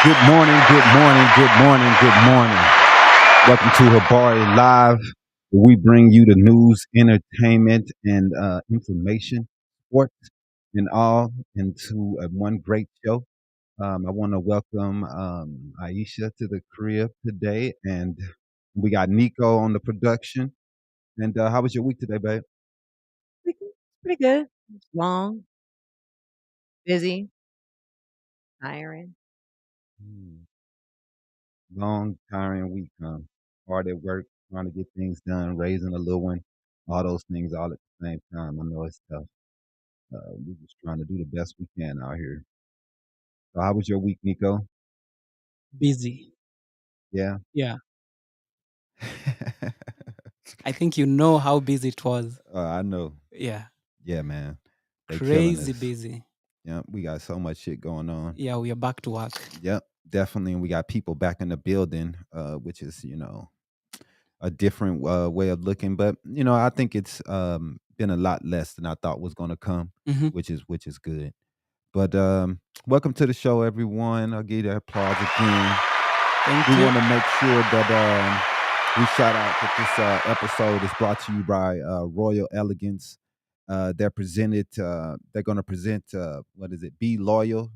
Good morning, good morning, good morning, good morning. Welcome to Habari Live, where we bring you the news, entertainment, and information, sports, and all into one great show. I want to welcome Aisha to the crib today, and we got Nico on the production. And how was your week today, babe? Pretty good. It's long, busy, tiring. Hmm. Long, tiring week, hard at work, trying to get things done, raising a little one, all those things all at the same time. I know it's tough. We're just trying to do the best we can out here. So how was your week, Nico? Busy. Yeah. Yeah. I think you know how busy it was. I know. Yeah. Yeah, man. They killing Crazy us. busy. Yeah, we got so much shit going on. Yeah, we are back to work. Yep, definitely. And we got people back in the building, which is, a different way of looking. But, I think it's been a lot less than I thought was gonna come, Hmm. which is good. But welcome to the show, everyone. I'll give you applause again. Thank We you. want to make sure that we shout out that this episode is brought to you by Royal Elegance. They're going to present, what is it? Be loyal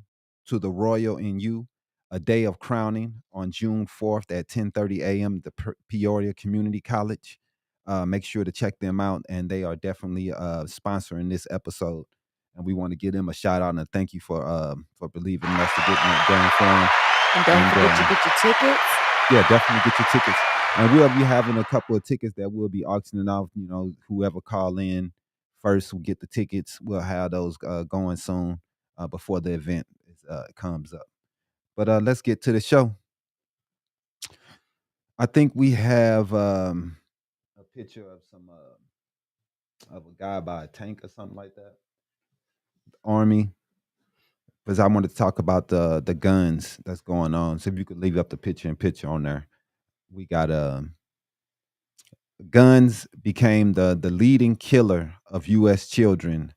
to the royal in you. A day of crowning on June 4th at 10:30 a.m. at the Peoria Community College. Make sure to check them out, and they are definitely sponsoring this episode. And we want to give them a shout out and a thank you for believing in us to getting that done for them. And don't And forget to get your tickets. yeah, definitely get your tickets. And we'll be having a couple of tickets that we'll be auctioning off. Whoever call in first will get the tickets. We'll have those going soon before the event comes up. But let's get to the show. I think we have a picture of some of a guy by a tank or something like that. Army. Because I wanted to talk about the guns that's going on. So if you could leave up the picture and picture on there, we got guns became the leading killer of U.S. children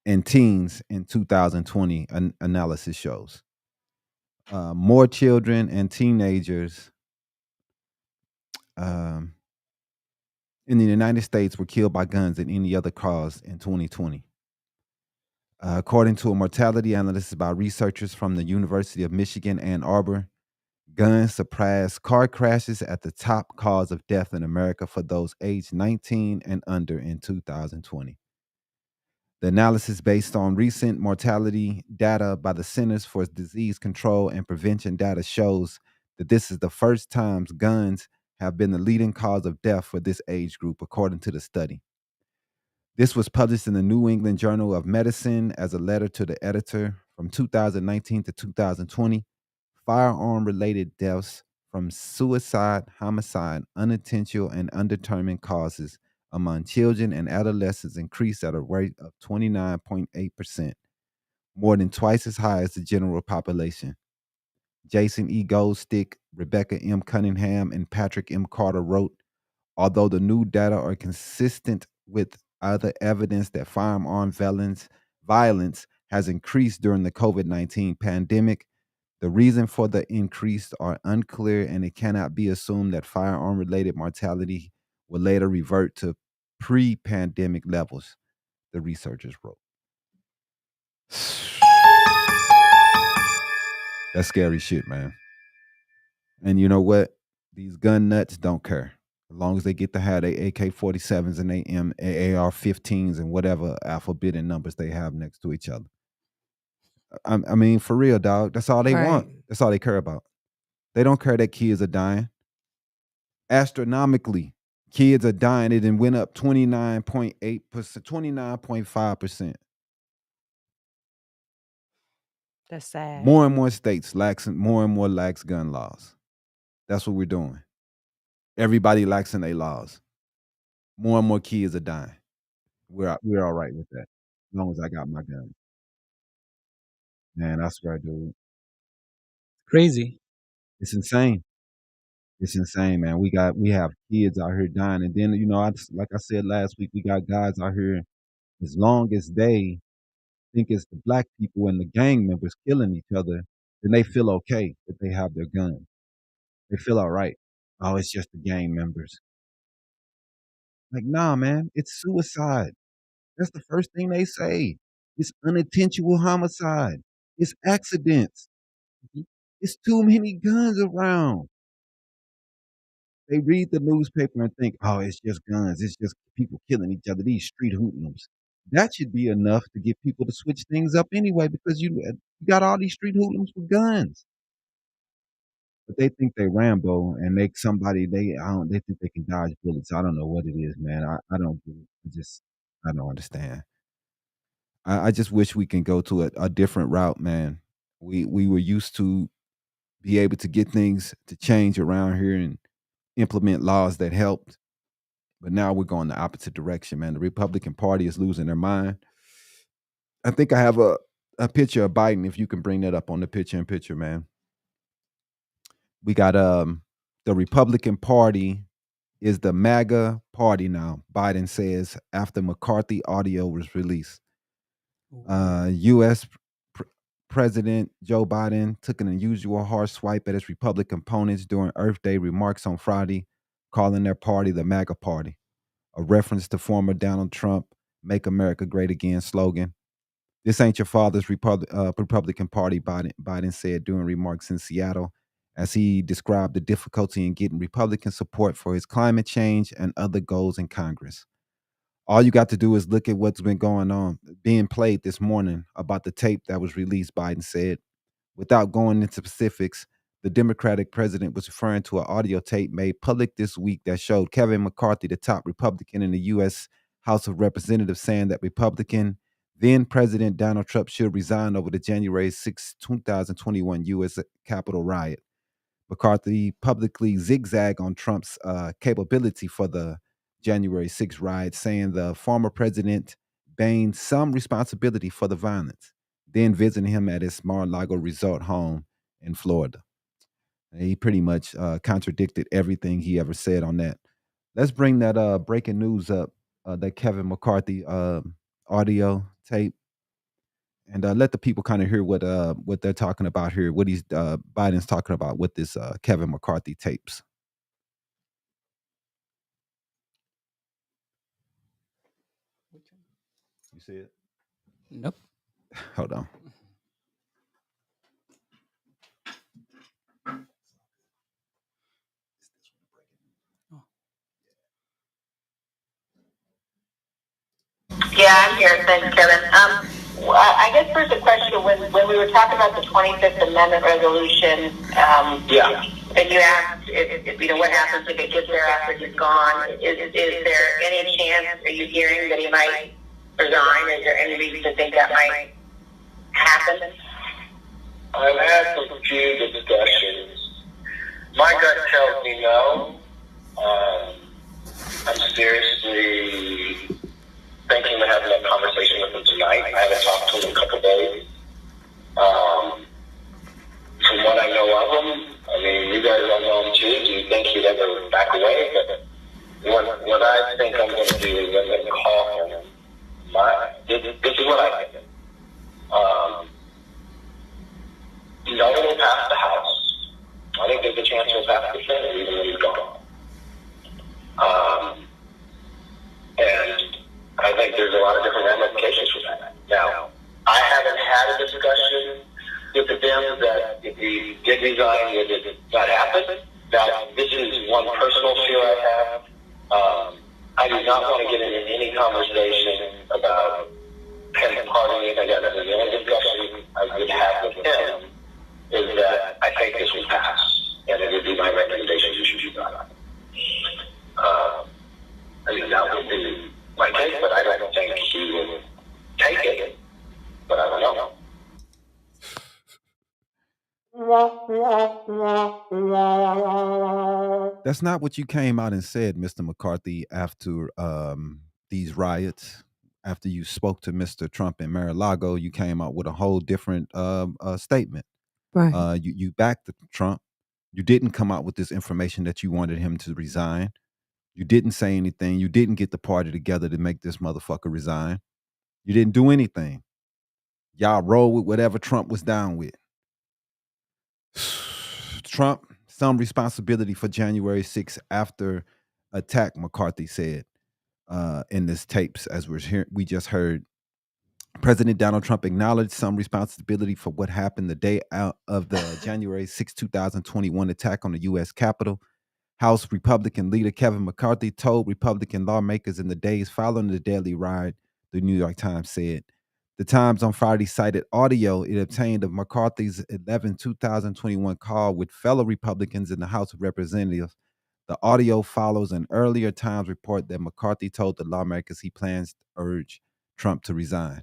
and teens in 2020. An analysis shows more children and teenagers um, in the United States were killed by guns than any other cause in 2020. According to a mortality analysis by researchers from the University of Michigan, Ann Arbor, guns surpassed car crashes at the top cause of death in America for those aged 19 and under in 2020. The analysis based on recent mortality data by the Centers for Disease Control and Prevention data shows that this is the first time guns have been the leading cause of death for this age group, according to the study. This was published in the New England Journal of Medicine as a letter to the editor from 2019 to 2020. Firearm related deaths from suicide, homicide, unintentional, and undetermined causes among children and adolescents increased at a rate of 29.8%, more than twice as high as the general population. Jason E. Goldstick, Rebecca M. Cunningham, and Patrick M. Carter wrote, although the new data are consistent with other evidence that firearm violence has increased during the COVID-19 pandemic, the reason for the increase are unclear, and it cannot be assumed that firearm related mortality will later revert to pre pandemic levels, the researchers wrote. That's scary shit, man. And you know what? These gun nuts don't care. As long as they get to have their AK-47s and they AR-15s and whatever alphabet numbers they have next to each other. I mean, for real, dog. That's all they want. Right. That's all they care about. They don't care that kids are dying. Astronomically, kids are dying. It then went up 29.8%, 29.5%. That's sad. More and more states more and more lax gun laws. That's what we're doing. Everybody laxing their laws. More and more kids are dying. We're all right with that, as long as I got my gun. Man, I swear, dude, Crazy. it's insane. It's insane, man. We have kids out here dying, and then like I said last week, we got guys out here. As long as they think it's the black people and the gang members killing each other, then they feel okay that they have their gun. They feel all right. Oh, it's just the gang members. Like, nah, man, it's suicide. That's the first thing they say. It's unintentional homicide. It's accidents. Mhm. It's too many guns around. They read the newspaper and think, oh, it's just guns. It's just people killing each other. These street hoodlums. That should be enough to get people to switch things up anyway, because you got all these street hoodlums with guns. But they think they Rambo and they somebody they think they can dodge bullets. I don't know what it is, man. I don't get it. I don't understand. I just wish we can go to a different route, man. We were used to be able to get things to change around here and implement laws that helped. But now we're going the opposite direction, man. The Republican Party is losing their mind. I think I have a picture of Biden. If you can bring that up on the picture in picture, man. We got the Republican Party is the MAGA party now, Biden says after McCarthy audio was released. U.S. Pr- President Joe Biden took an unusual harsh swipe at his Republican opponents during Earth Day remarks on Friday, calling their party the MAGA Party, a reference to former Donald Trump "Make America Great Again" slogan. This ain't your father's Republican Party, Biden said during remarks in Seattle, as he described the difficulty in getting Republican support for his climate change and other goals in Congress. All you got to do is look at what's been going on, being played this morning about the tape that was released, Biden said. Without going into specifics, the Democratic president was referring to an audio tape made public this week that showed Kevin McCarthy, the top Republican in the U.S. House of Representatives, saying that Republican then President Donald Trump should resign over the January 6, 2021 U.S. Capitol riot. McCarthy publicly zigzagged on Trump's capability for the January 6 riot, saying the former president beigned some responsibility for the violence, then visiting him at his Mar-a-Lago resort home in Florida. And he pretty much contradicted everything he ever said on that. Let's bring that breaking news up, that Kevin McCarthy audio tape, and let the people kind of hear what they're talking about here, what he's Biden's talking about with this Kevin McCarthy tapes. You see it? Nope. Hold on. Oh. Yeah, I'm here. Thanks, Kevin. I guess first a question. When we were talking about the 25th Amendment resolution, yeah, and you asked if you know what happens if it gets there after he's gone. Is there any chance? Are you hearing that he might resign? Is there any reason to think that might happen? I've had some few discussions. My gut tells me no. I'm seriously thinking of having that conversation with him tonight. I haven't talked to him in a couple of days. From what I know of him, I mean, you guys all know him too. Do you think he'd ever back away? But what I think I'm going to do is I'm going to call him. This is what I think. He's already passed the House. I think there's a chance he'll pass the Senate even when he's gone. And I think there's a lot of different ramifications for that. Now, I haven't had a discussion with the Dems that if he did resign, would it not happen? Now, this is one personal fear I have. I do not want to get into any conversation about him partying like that. The only discussion I would have with him is that I think this will pass, and it would be my recommendation you should do that. I mean, that would be my take, but I don't think he will take it. But I don't know. That's not what you came out and said, Mr. McCarthy, after these riots. After you spoke to Mr. Trump in Mar-a-Lago, you came out with a whole different statement. Right. You backed Trump. You didn't come out with this information that you wanted him to resign. You didn't say anything. You didn't get the party together to make this motherfucker resign. You didn't do anything. Y'all roll with whatever Trump was down with. Trump some responsibility for January 6th after attack, McCarthy said in this tapes, as we just heard. President Donald Trump acknowledged some responsibility for what happened the day out of the January 6, 2021 attack on the U.S. Capitol. House Republican leader Kevin McCarthy told Republican lawmakers in the days following the deadly riot, the New York Times said. The Times on Friday cited audio it obtained of McCarthy's 2021 call with fellow Republicans in the House of Representatives. The audio follows an earlier Times report that McCarthy told the lawmakers he plans to urge Trump to resign.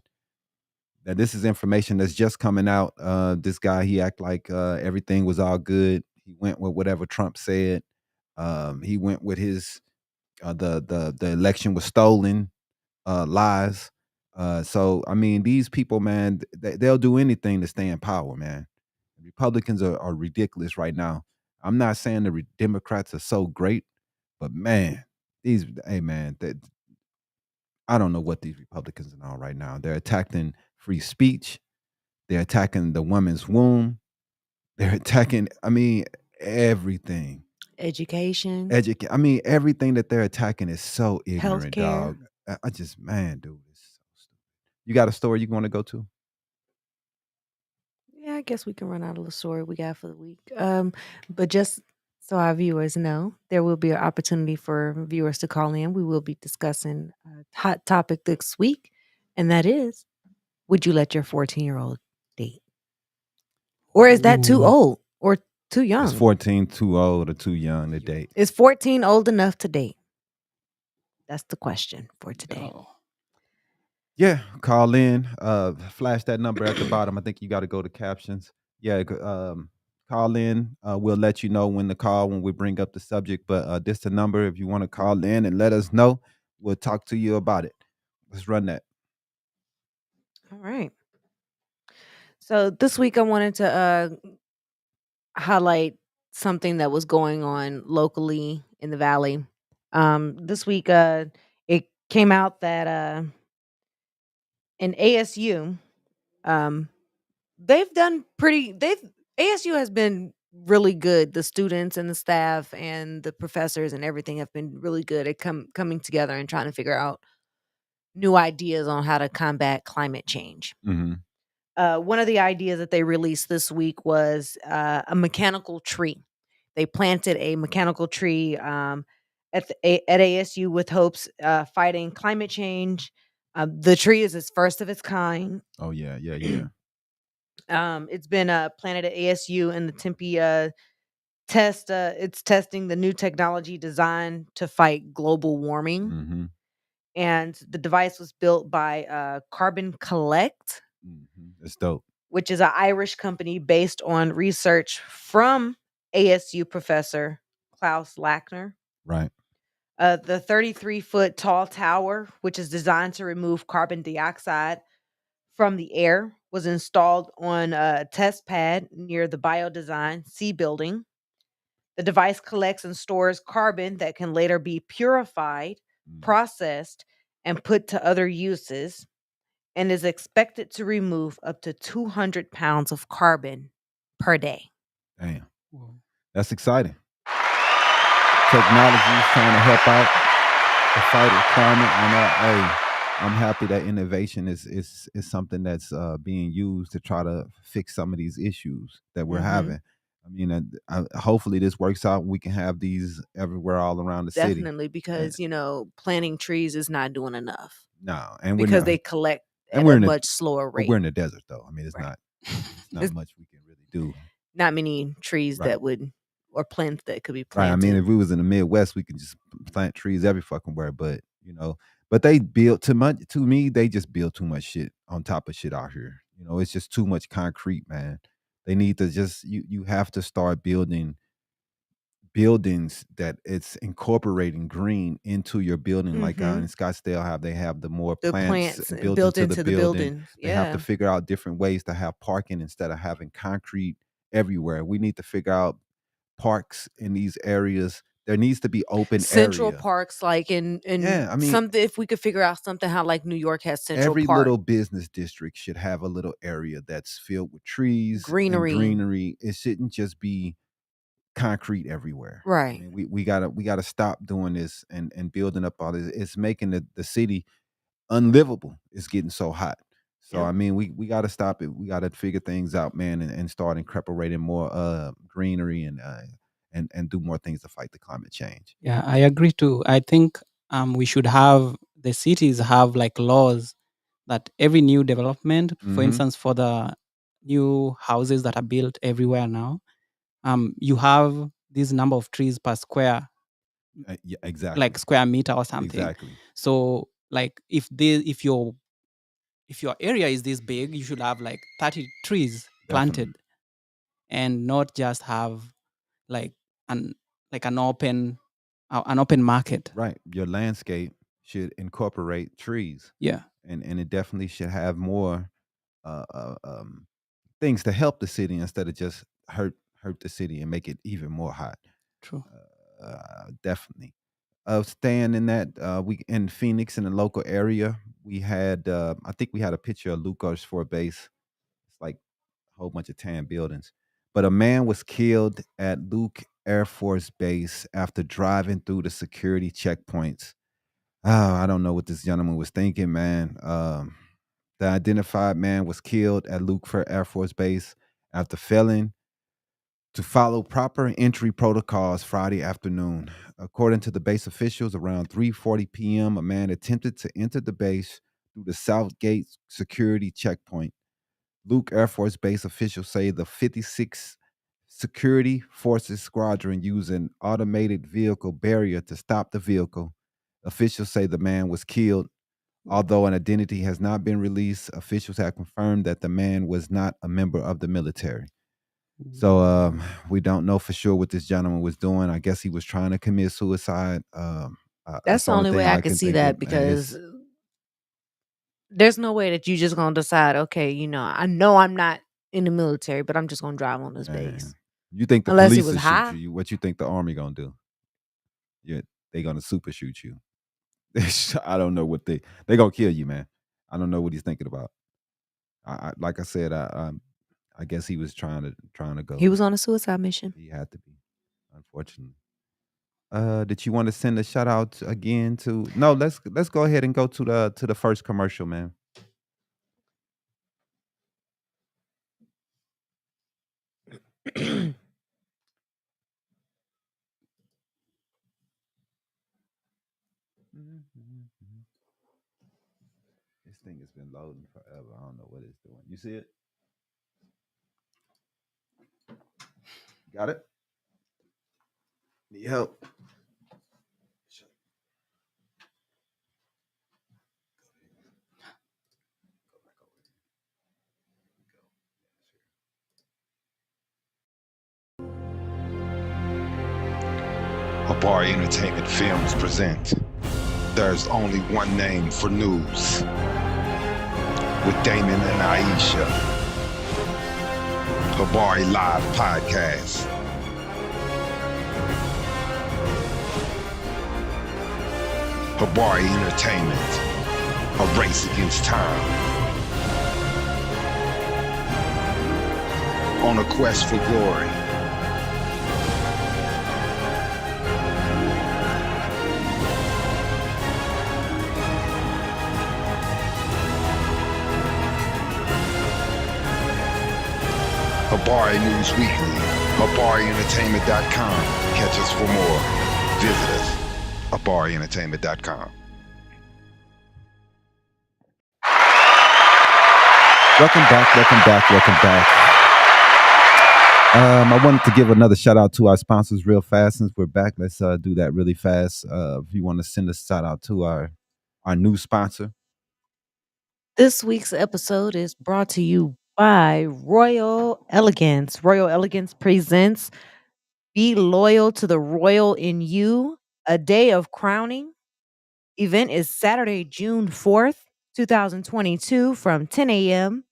Now, this is information that's just coming out. This guy, he act like everything was all good. He went with whatever Trump said. He went with his the election was stolen, lies. So I mean, these people, man, they'll do anything to stay in power, man. Republicans are ridiculous right now. I'm not saying the Democrats are so great, but man, hey man, I don't know what these Republicans are on right now. They're attacking free speech. They're attacking the woman's womb. They're attacking, I mean, everything. Education, I mean, everything that they're attacking is so ignorant, healthcare. dog. I just, man, dude, it's so stupid. You got a story you want to go to? Yeah, I guess we can run out of the story we got for the week. But just so our viewers know, there will be an opportunity for viewers to call in. We will be discussing a hot topic this week, and that is, would you let your 14-year-old date? Or is that too Ooh. old or too young? Is 14 too old or too young to date? Is 14 old enough to date? That's the question for today. Oh. Yeah, call in. Flash that number at the bottom. I think you got to go to captions. Yeah, call in. We'll let you know when we bring up the subject. But this the number if you want to call in and let us know. We'll talk to you about it. Let's run that. All right. So this week I wanted to highlight something that was going on locally in the valley. This week it came out that in ASU, um, ASU has been really good. The students and the staff and the professors and everything have been really good at coming together and trying to figure out new ideas on how to combat climate change. Mm-hmm. One of the ideas that they released this week was a mechanical tree. They planted a mechanical tree at ASU with hopes fighting climate change. The tree is its first of its kind. Oh yeah. It's been planted at ASU in the Tempe test. It's testing the new technology designed to fight global warming. Mm-hmm. And the device was built by Carbon Collect. Mm-hmm. It's dope. Which is an Irish company based on research from ASU professor Klaus Lackner. Right. The 33-foot tall tower, which is designed to remove carbon dioxide from the air, was installed on a test pad near the Biodesign C building. The device collects and stores carbon that can later be purified, processed, and put to other uses, and is expected to remove up to 200 pounds of carbon per day. Damn. Whoa. That's exciting. Technology is trying to help out the fight of climate. And I'm happy that innovation is something that's being used to try to fix some of these issues that we're having. I mean, hopefully this works out and we can have these everywhere all around the city. Definitely, because, planting trees is not doing enough. No, and because they collect at we're a in much slower rate. We're in the desert, though. I mean, it's Right. not much we can really do. Not many trees Right. that would, or plants that could be Right. planted. I mean, if we was in the Midwest, we could just plant trees every fucking where. But but they build too much. To me, they just build too much shit on top of shit out here. It's just too much concrete, man. They need to just you have to start building buildings that it's incorporating green into your building. Like in Scottsdale, they have the more the plants built into the building. They have to figure out different ways to have parking instead of having concrete everywhere. We need to figure out parks in these areas. There needs to be open Central area. parks, like in Yeah, I mean, something. If we could figure out something, how like New York has Central every Park. little business district should have a little area that's filled with trees, Greenery. and greenery. It shouldn't just be concrete everywhere. I Right. mean, we gotta stop doing this and building up all this. It's making the city unlivable. It's getting so hot. So Yep. I mean, we got to stop it. We got to figure things out, man, and start incorporating more greenery and do more things to fight the climate change. Yeah, I agree too. I think we should have the cities have like laws that every new development, for Hmm. instance, for the new houses that are built everywhere now, you have this number of trees per square, Yeah, exactly, like square meter or something. exactly, So like if your area is this big, you should have like 30 trees definitely. planted and not just have like an an open market. Right. Your landscape should incorporate trees, Yeah, and it definitely should have more uh, uh, um, things to help the city instead of just hurt the city and make it even more hot. true. Definitely. Staying in that, we in Phoenix in the local area, we had I think we had a picture of Lucas for base. It's like a whole bunch of tan buildings. But a man was killed at Luke Air Force Base after driving through the security checkpoints. Oh, I don't know what this gentleman was thinking, man. The identified man was killed at Luke Air Force Base after failing to follow proper entry protocols Friday afternoon. According to the base officials, around 3:40 p.m., a man attempted to enter the base through the South Gate security checkpoint. Luke Air Force Base officials say the 56th Security Forces Squadron used an automated vehicle barrier to stop the vehicle. Officials say the man was killed. Although an identity has not been released, officials have confirmed that the man was not a member of the military. So we don't know for sure what this gentleman was doing. I guess he was trying to commit suicide. That's That's the the only only way thing I I could can see think of. that because there's no way that you just gonna decide, okay, I know I'm not in the military, but I'm just gonna drive on this base. Man, you think the Unless he police was will shoot high. you? What you think the army gonna do? Yeah, they gonna super shoot you. I don't know what they gonna kill you, man. I don't know what he's thinking about. Like I said, I guess he was trying to go. He was on a suicide mission. He had to be, unfortunately. Did you want to send a shout out again to? No, let's go ahead and go to the first commercial, man. This thing has been loading forever. I don't know what it's doing. You see it? Got it? Need help? Habari Entertainment Films present There's Only One Name for News with Damon and Iesha. Habari Live Podcast. Habari Entertainment, a race against time. On a quest for glory. Habari News Weekly, HabariEntertainment.com. Catch us for more. Visit us, HabariEntertainment.com. Welcome back. I wanted to give another shout out to our sponsors real fast since we're back. Let's do that really fast. If you want to send a shout out to our new sponsor. This week's episode is brought to you by Royal Elegance. Royal Elegance presents Be Loyal to the Royal in You, a day of crowning. Event is Saturday, June 4th, 2022 from 10:30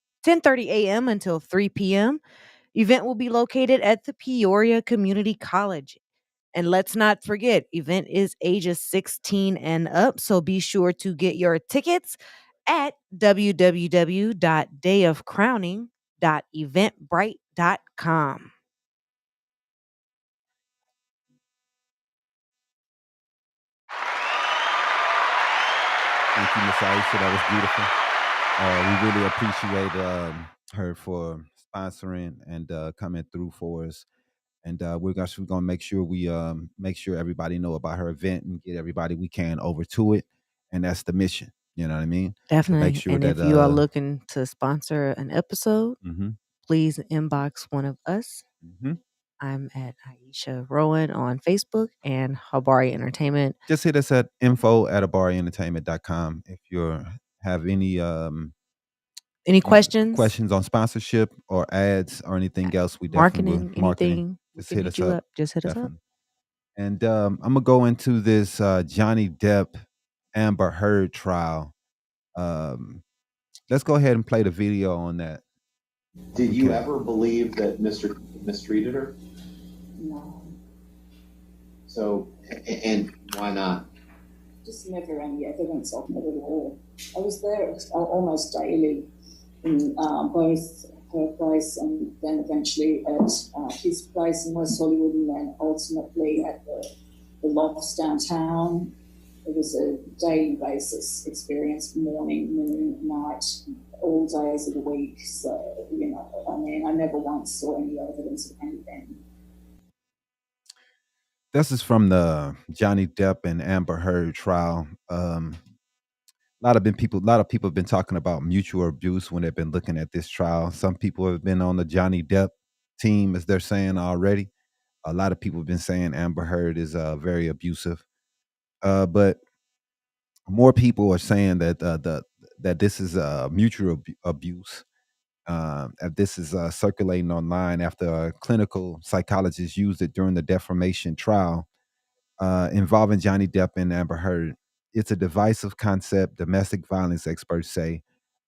a.m. until 3 p.m. Event will be located at the Peoria Community College. And let's not forget, event is ages 16 and up, so be sure to get your tickets at www.dayofcrowning.eventbrite.com. Thank you, Miss Aisha. That was beautiful. We really appreciate her for sponsoring and coming through for us. And we're gonna make sure everybody know about her event and get everybody we can over to it. And that's the mission. You know what I mean? To make Definitely. sure And that if you are looking to sponsor an episode, mm-hmm, please inbox one of us. mm-hmm. I'm at Iesha Rowan on Facebook and Habari Entertainment. Just hit us at info@abarientertainment.com if you have Any questions? questions on sponsorship or ads or anything else. We definitely will Marketing, marketing. anything, we Just can hit hit us you up. up. Just hit us up. Definitely. And I'm gonna go into this Johnny Depp Amber Heard trial. Um, let's go ahead and play the video on that. Did you ever believe that Mr. mistreated her? No, So, and why not? just never any evidence of it at all. I was there almost daily in both her place and then eventually at his place in West Hollywood and then ultimately at the lofts downtown. It was a daily basis experience, morning, noon, night, all days of the week. So, you know, I mean, I never once saw any evidence of anything. This is from the Johnny Depp and Amber Heard trial. A lot of people have been talking about mutual abuse when they've been looking at this trial. Some people have been on the Johnny Depp team, as they're saying already. A lot of people have been saying Amber Heard is very abusive, but more people are saying that that this is mutual abuse. That this is circulating online after a clinical psychologist used it during the defamation trial involving Johnny Depp and Amber Heard. It's a divisive concept, domestic violence experts say.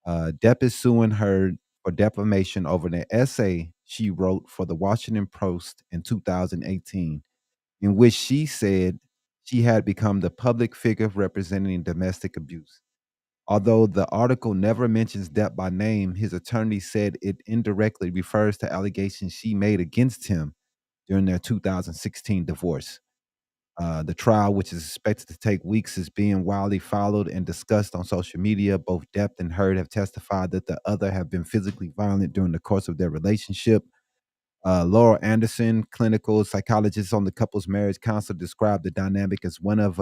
Depp is suing Heard for defamation over an essay she wrote for the Washington Post in 2018, in which she said she had become the public figure representing domestic abuse. Although the article never mentions Depp by name, his attorney said it indirectly refers to allegations she made against him during their 2016 divorce. The trial, which is expected to take weeks, is being widely followed and discussed on social media. Both Depp and Heard have testified that the other have been physically violent during the course of their relationship. Laura Anderson, clinical psychologist on the couple's marriage counsel, described the dynamic as one of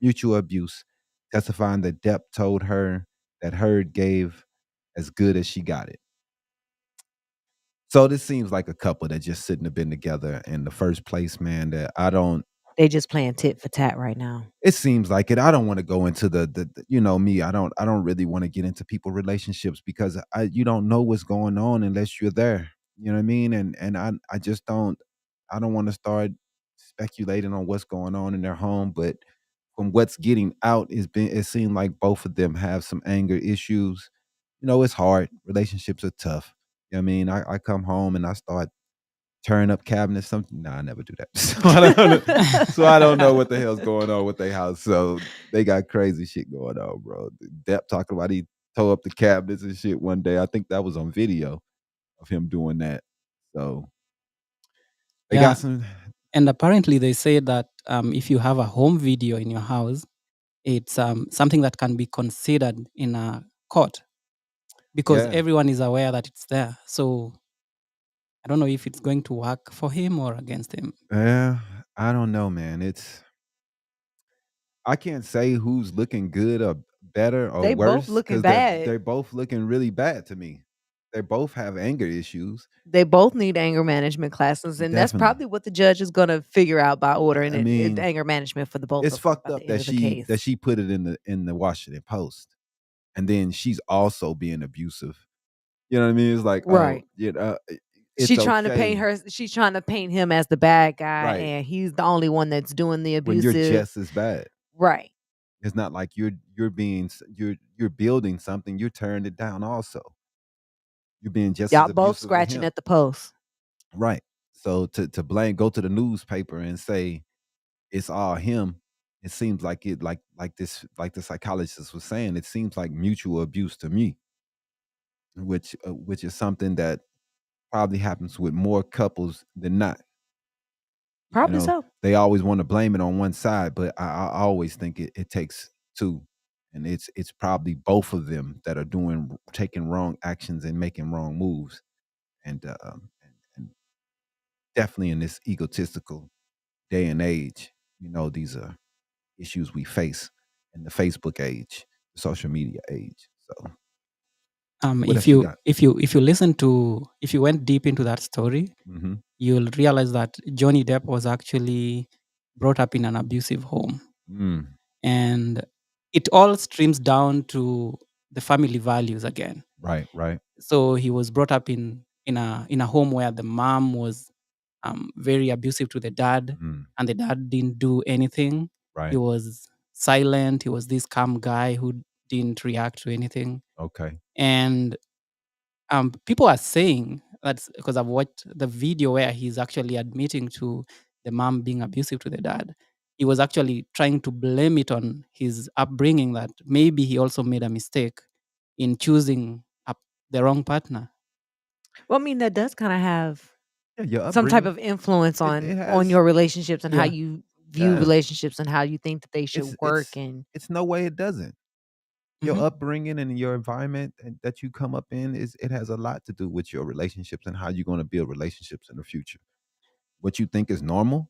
mutual abuse, testifying that Depp told her that Heard gave as good as she got it. So this seems like a couple that just shouldn't have been together in the first place, man. That I don't. They just playing tit for tat right now. It seems like it. I don't want to go into the you know me. I don't really want to get into people relationships because you don't know what's going on unless you're there. You know what I mean? And I just don't want to start speculating on what's going on in their home, but from what's getting out, it seemed like both of them have some anger issues. You know, it's hard. Relationships are tough. You know what I mean? I come home and I start tearing up cabinets. Something. Nah, I never do that. So I don't know what the hell's going on with their house. So they got crazy shit going on, bro. Depp talking about he tore up the cabinets and shit one day. I think that was on video of him doing that. So they Yeah. got some. And apparently, they say that if you have a home video in your house, it's something that can be considered in a court because Yeah. everyone is aware that it's there. So I don't know if it's going to work for him or against him. Yeah, I don't know, man. I can't say who's looking good or better or They both worse looking because bad. they're both looking really bad to me. They both have anger issues. They both need anger management classes, and that's Definitely. probably what the judge is going to figure out by ordering I it. mean, Anger management for the both It's of them fucked by the up end that of the case. she put it in the Washington Post, and then she's also being abusive. You know what I mean? It's like, Right. oh, you know, it's She's trying to paint okay her. She's trying to paint him as the bad guy, Right. and he's the only one that's doing the when you're abusive. just as bad. Right. It's not like you're building something. You're tearing it down. Also, you're being just Y'all as both abusive with scratching him. at the post. Right. So to blame, go to the newspaper and say it's all him. It seems like like the psychologist was saying. It seems like mutual abuse to me, which is something that probably happens with more couples than not. You Probably know, so. they always want to blame it on one side, but I always think it takes two, and it's probably both of them that are taking wrong actions and making wrong moves, and definitely in this egotistical day and age, these are issues we face in the Facebook age, the social media age. So, what If else you you got? if you went deep into that story, Mm-hmm. you'll realize that Johnny Depp was actually brought up in an abusive home, Mm, and it all streams down to the family values again. right, right. So he was brought up in a home where the mom was very abusive to the dad, Mm, and the dad didn't do anything. He right. was silent. He was this calm guy who didn't react to anything. Okay. And people are saying that's because I've watched the video where he's actually admitting to the mom being abusive to the dad. He was actually trying to blame it on his upbringing, that maybe he also made a mistake in choosing the wrong partner. Well, I mean, that does kind of have Yeah, your some type upbringing. of influence It on has. your relationships and how Yeah. you view Yeah. relationships and how you think that they should It's work. it's And it's no way it doesn't. Your Mhm. upbringing and your environment that you come up in, it has a lot to do with your relationships and how you're going to build relationships in the future. What you think is normal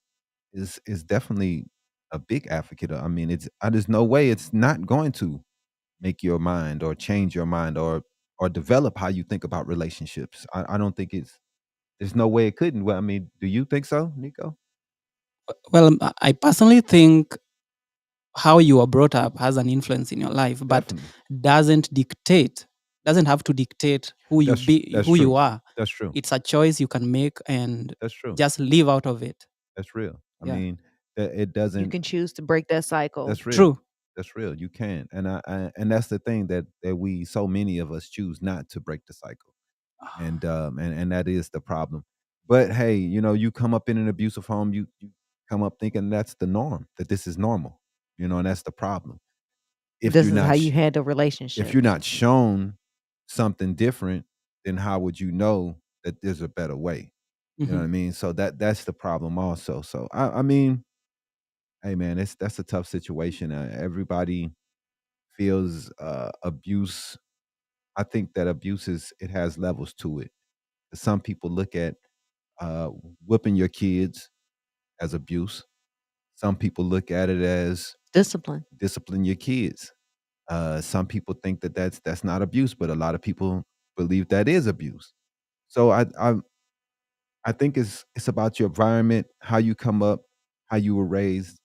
is definitely a big advocate. I mean, there's no way it's not going to make your mind or change your mind or develop how you think about relationships. I don't think there's no way it couldn't. Well, I mean, do you think so, Nico? Well, I personally think how you are brought up has an influence in your life, but Definitely. doesn't have to dictate That's who you true. are. That's true. It's a choice you can make and That's true. just live out of it. That's real. I Yeah. mean, it you doesn't. can choose to break that cycle. That's real. True. That's real. You can, and that's the thing that we so many of us choose not to break the cycle, and that is the problem. But hey, you come up in an abusive home, you come up thinking that's the norm, that this is normal, and that's the problem. If This you're is how not you sh- handle if you're relationships. not shown something different, then how would you know that there's a better way? You know what Mhm. I mean? So that's the problem also. So I mean, hey man, that's a tough situation. Everybody feels abuse. I think that abuse it has levels to it. Some people look at uh, whipping your kids as abuse. Some people look at it as Discipline. discipline your kids. Some people think that that's not abuse, but a lot of people believe that is abuse. So I think it's about your environment, how you come up, how you were raised,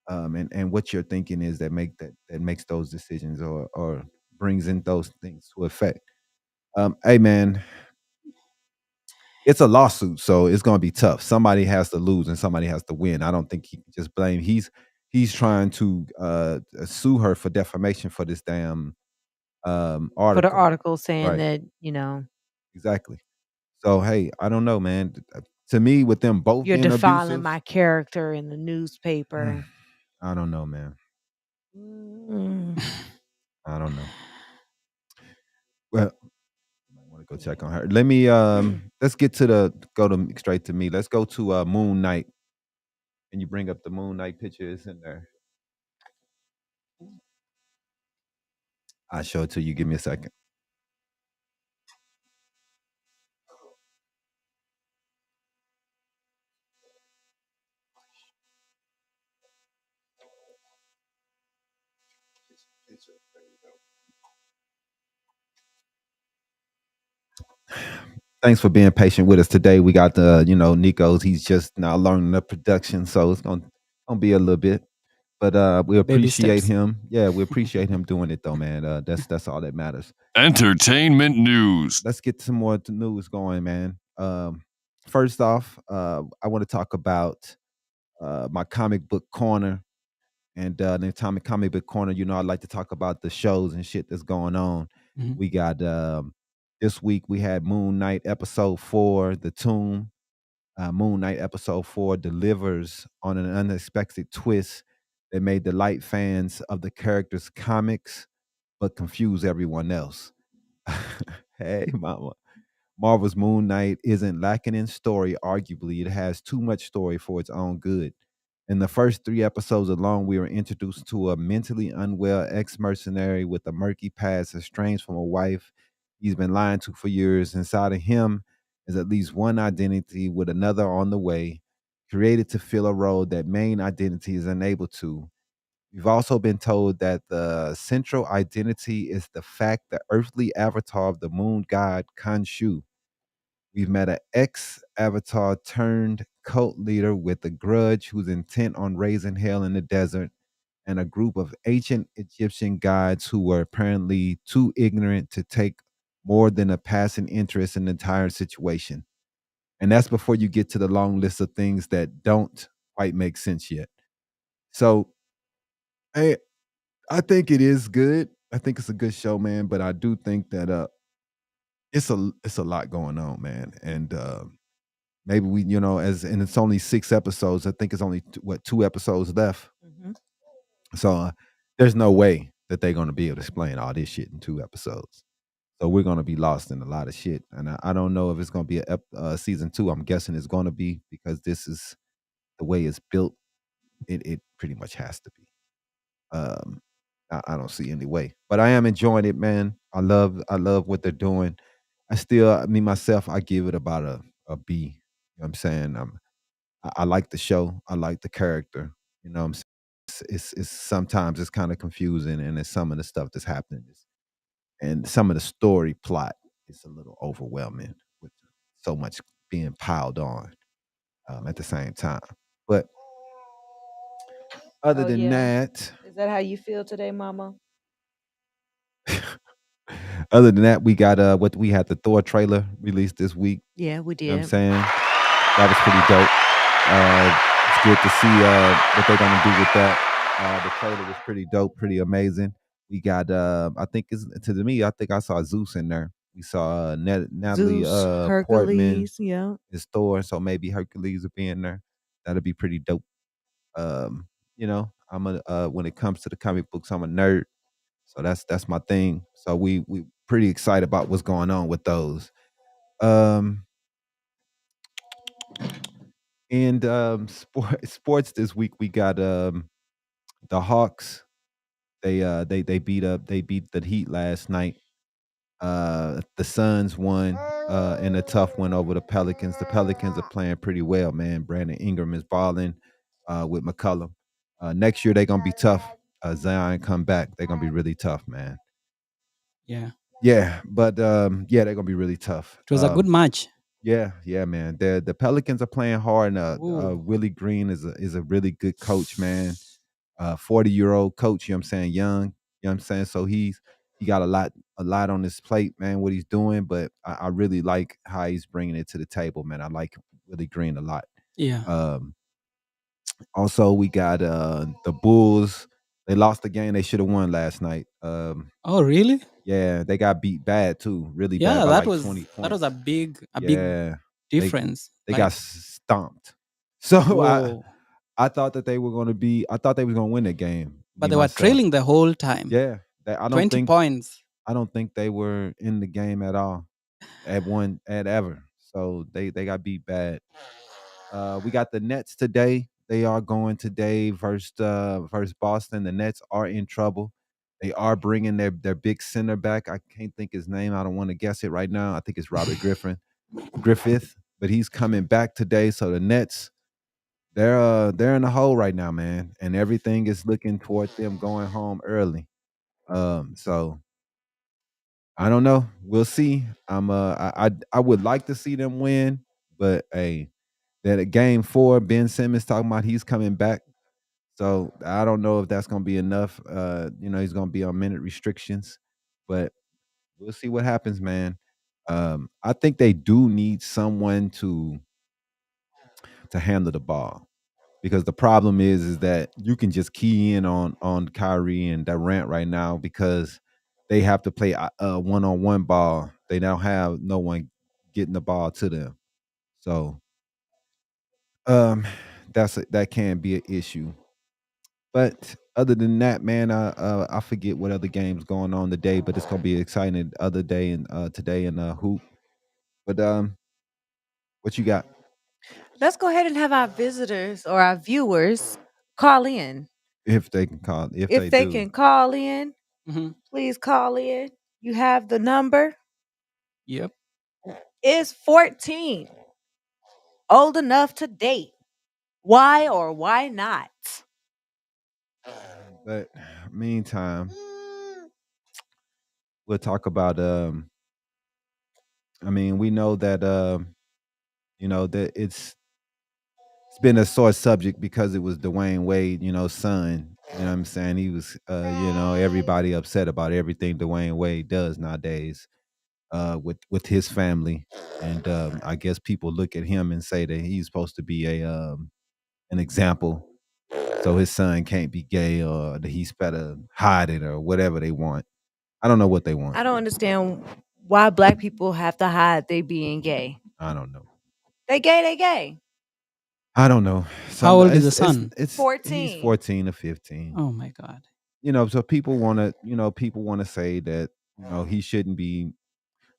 and what your thinking is that makes those decisions or brings in those things to effect. Hey man, it's a lawsuit, so it's gonna be tough. Somebody has to lose and somebody has to win. I don't think he can just blame. He's trying to sue her for defamation for this damn For the article. article saying Right. that, Exactly. So hey, I don't know, man. To me, with them both you're being defiling abusive, my character in the newspaper. I don't know, man. Mm. I don't know. Well, I want to go check on her. Let me let's get to straight to me. Let's go to Moon Knight. Can you bring up the Moon Knight pictures in there? I'll show it to you. Give me a second. Thanks for being patient with us today. We got the, Nico's. He's just now learning the production, so it's gonna be a little bit. But we Baby appreciate steps. him. Yeah, we appreciate him doing it though, man. That's all that matters. Entertainment news. Let's get some more news going, man. First off, I want to talk about my comic book corner. And the comic book corner, I like to talk about the shows and shit that's going on. Mhm. We got this week we had Moon Knight episode 4, The Tomb. Moon Knight episode 4 delivers on an unexpected twist that made the light fans of the characters' comics, but confuse everyone else. Hey, mama. Marvel's Moon Knight isn't lacking in story, arguably. It has too much story for its own good. In the first 3 episodes alone, we were introduced to a mentally unwell ex-mercenary with a murky past, estranged from a wife he's been lying to for years. Inside of him is at least one identity with another on the way, created to fill a role that main identity is unable to. We've also been told that the central identity is the fact the earthly avatar of the moon god Khonshu. We've met an ex avatar turned cult leader with a grudge who's intent on raising hell in the desert, and a group of ancient Egyptian guides who were apparently too ignorant to take more than a passing interest in the entire situation. And that's before you get to the long list of things that don't quite make sense yet. So, I I think it is good. I think it's a good show, man. But I do think that it's a lot going on, man. And maybe we, and it's only 6 episodes. I think it's only 2 episodes left. Mhm. So there's no way that they're going to be able to explain all this shit in 2 episodes. So we're going to be lost in a lot of shit, and I don't know if it's going to be a season 2. I'm guessing it's going to be, because this is the way it's built. It pretty much has to be. Um, I don't see any way, but I am enjoying it, man. I love what they're doing. Me myself, I give it about a B. You know what I'm saying? I like the show. I like the character. You know what I'm saying? It's sometimes it's kind of confusing, and it's some of the stuff that's happening and some of the story plot is a little overwhelming with so much being piled on at the same time. But other Oh, than yeah. that, Is that how you feel today, Mama? we got what we had the Thor trailer released this week. Yeah, we You know what I'm did. saying? That was pretty dope. It's good to see what they're gonna do with that. The trailer was pretty dope, pretty amazing. We got I think it's to me, I think I saw Zeus in there. We saw Natalie Zeus, Portman Hercules, yeah. is Thor, so maybe Hercules will be in there. That'll be pretty dope. I'm a when it comes to the comic books, I'm a nerd. So that's my thing. So we pretty excited about what's going on with those. Um and sports this week, we got the Hawks. They beat the Heat last night. The Suns won in a tough one over the Pelicans. The Pelicans are playing pretty well, man. Brandon Ingram is balling with McCollum. Next year they're gonna be tough. Zion come back, they're gonna be really tough, man. Yeah. Yeah, but yeah, they're gonna be really tough. It was a good match. Yeah, man. The Pelicans are playing hard, and Ooh. Willie Green is a really good coach, man. 40-year-old coach, you know what I'm saying, young, you know what I'm saying? So he got a lot on his plate, man, what he's doing, but I really like how he's bringing it to the table, man. I like Willie Green a lot. Yeah. Also, we got the Bulls. They lost the game they should have won last night. Oh, really? Yeah, they got beat bad too, really bad Yeah, by that like was 20 that was points. a big Yeah, difference. they Like, got stomped. So whoa. I thought that they were going to be. I thought they was going to win the game. But Me they were myself. trailing the whole time. Yeah, I don't 20 think points. I don't think they were in the game at all at ever. So they got beat bad. We got the Nets today. They are going today versus Boston. The Nets are in trouble. They are bringing their big center back. I can't think his name. I don't want to guess it right now. I think it's Robert Griffith, but he's coming back today. So the Nets, they're in the hole right now, man, and everything is looking toward them going home early. So I don't know. We'll see. I would like to see them win, but hey, that at game 4, Ben Simmons talking about he's coming back. So I don't know if that's gonna be enough. He's gonna be on minute restrictions, but we'll see what happens, man. I think they do need someone to handle the ball, because the problem is that you can just key in on Kyrie and Durant right now, because they have to play a one-on-one ball. They don't have no one getting the ball to them. So um that can be an issue. But other than that, man, I forget what other games going on today, but it's gonna be exciting other day and today in hoop. But what you got? Let's go ahead and have our visitors or our viewers call in. If they can call, if If they they do. can call in, Mhm. please call in. You have the number. Yep. Is 14 old enough to date? Why or why not? But meantime, we'll talk about I mean, we know that you know, that it's been a sore subject because it was Dwayne Wade, son. You know what I'm saying? He was everybody upset about everything Dwayne Wade does nowadays with his family. And I guess people look at him and say that he's supposed to be an example. So his son can't be gay or that he's better hide it or whatever they want. I don't know what they want. I don't understand why black people have to hide they being gay. I don't know. They gay, they gay. I don't know. How old is the son? It's 14. He's 14 or 15. Oh my God. So people want to say that he shouldn't be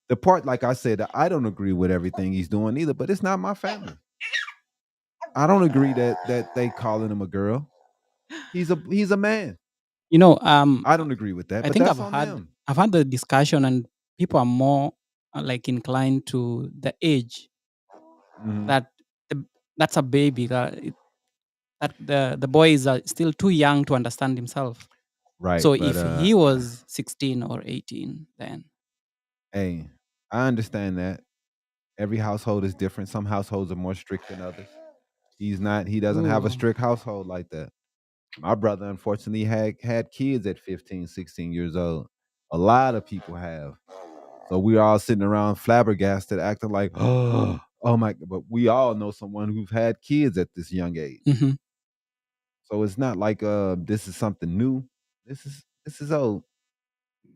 the part. Like I said, I don't agree with everything he's doing either, but it's not my family. I don't agree that they calling him a girl. He's a man. I don't agree with that, I but think that's on them. I've had the discussion, and people are more like inclined to the age Mhm. that that's a baby. That the boy is still too young to understand himself. Right. So but, if he was 16 or 18, then hey, I understand that. Every household is different. Some households are more strict than others. He doesn't have a Ooh. strict household like that. My brother unfortunately had kids at 15, 16 years old. A lot of people have. So we're all sitting around flabbergasted, acting like, oh my, but we all know someone who's had kids at this young age. Mhm. So it's not like this is something new. This is old.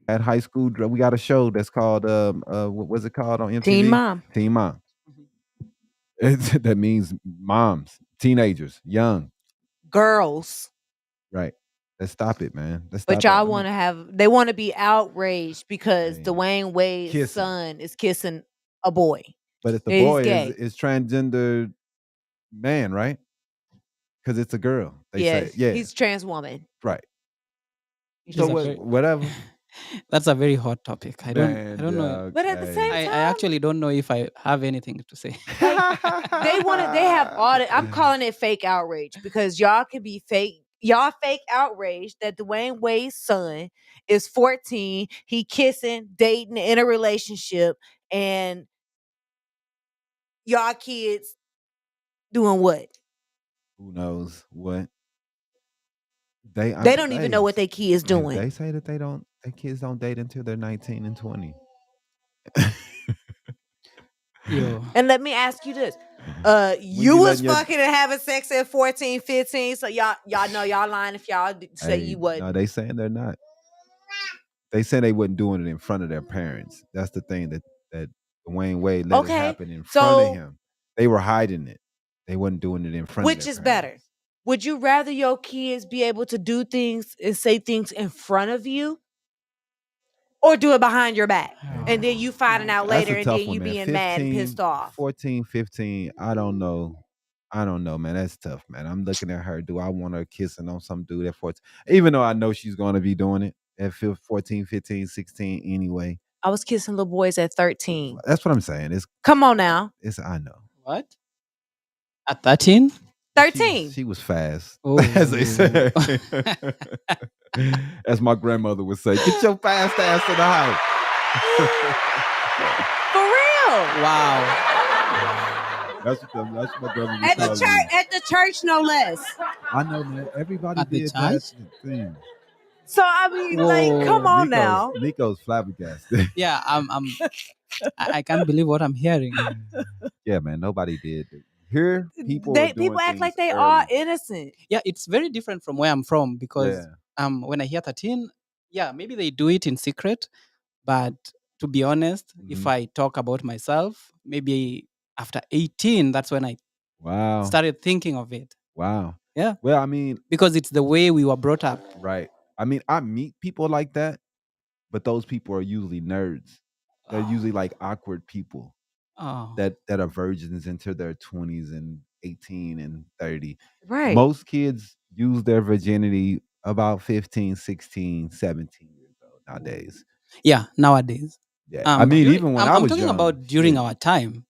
At high school, we got a show that's called what was it called on MTV? Teen Mom. Teen Mom. That means moms, teenagers, young. Girls. Right. Let's stop it, man. Let's But stop it. I y'all mean, want to they want to be outraged because Hey, Dwayne Wade's kissing. son is kissing a boy. but if the He's boy gay. is transgender man, right? Because it's a girl. They Yes, say, yeah, he's trans woman. right. Which So is a very- whatever. That's a very hot topic. I don't know. dog, But at the hey. same I time, actually don't know if I have anything to say. they have audit. I'm calling it fake outrage because y'all can be fake. Y'all fake outrage that Dwayne Wade's son is 14. He kissing, dating, in a relationship, and y'all kids doing what? Who knows what? They don't even know what their kids doing. They say that their kids don't date until they're 19 and 20. Yo. And let me ask you this. You you was letting your- fucking and having sex at 14, 15. So y'all know y'all lying if y'all say you wasn't. No, they saying they're not. They say they wasn't doing it in front of their parents. That's the thing that Dwayne Wade let it happen in front of him. They were hiding it. They wasn't doing it in front of Which their is better? parents. Would you rather your kids be able to do things and say things in front of you? Or do it behind your back? And then you finding out That's later a and tough then you one, man. being mad and pissed off. 14, 15, I don't know. I don't know, man. That's tough, man. I'm looking at her. Do I want her kissing on some dude at 14? Even though I know she's going to be doing it at 14, 15, 16 anyway. I was kissing little boys at 13. That's what I'm saying. Come on now. I know. What? At 13? 13. She was fast, Oh. as they say. As my grandmother would say, get your fast ass to the house. For real. Wow. That's what my grandmother At would the tell church, at the church, no less. I know, man. Everybody At the did that church? thing. So I mean, like, come Whoa. on now. Nico's flabbergasted. Yeah, I can't believe what I'm hearing. Yeah, man. Nobody did. Here, people People act like they are innocent. Yeah, it's very different from where I'm from because Yeah. when I hear 13, yeah, maybe they do it in secret. But to be honest, if Mhm. I talk about myself, maybe after 18, that's when I Wow. started thinking of it. Wow. Yeah. Well, I mean, Because it's the way we were brought up. right. I mean, I meet people like that, but those people are usually nerds. They're usually like awkward people Oh. that are virgins into their 20s and 18 and 30. Right. Most kids use their virginity about 15, 16, 17 years old nowadays. Yeah, nowadays. Yeah. I mean, even when I I'm was talking young, about during shit. our time.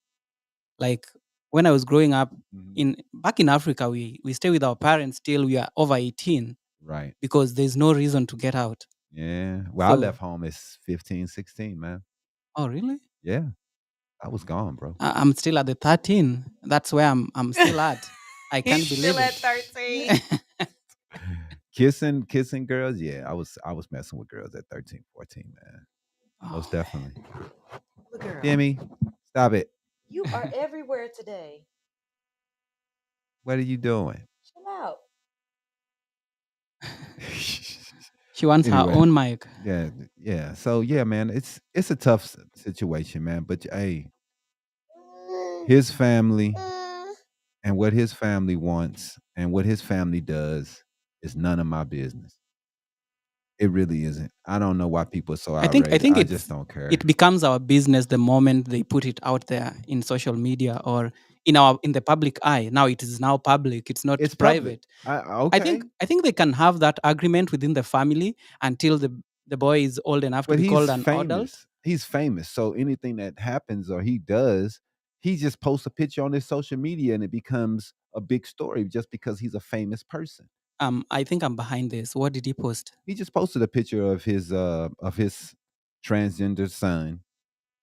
Like when I was growing up Mhm. back in Africa, we stay with our parents till we are over 18 Right. because there's no reason to get out. Yeah. Well, I So, left home at 15, 16, man. oh really? Yeah. I was gone, bro. I'm still at the 13. That's where I'm still at. I can't He's believe still at it. 13. Kissing girls, yeah. I was messing with girls at 13, 14, man. Most Oh, definitely. Look, girl. Demi, stop it. You are everywhere today. What are you doing? Chill out. she wants her Anyway, own mic. yeah, yeah. So yeah, man, it's a tough situation, man. But hey, his family and what his family wants and what his family does is none of my business. It really isn't. I don't know why people are so I think outraged. I just it's don't care. it becomes our business the moment they put it out there in social media or in the public eye. Now it is now public. It's not It's public. private. Okay, I think they can have that agreement within the family until the boy is old enough to but be called he's an adult. famous. He's famous. So anything that happens or he does, he just posts a picture on his social media and it becomes a big story just because he's a famous person. I think I'm behind this. What did he post? He just posted a picture of his transgender son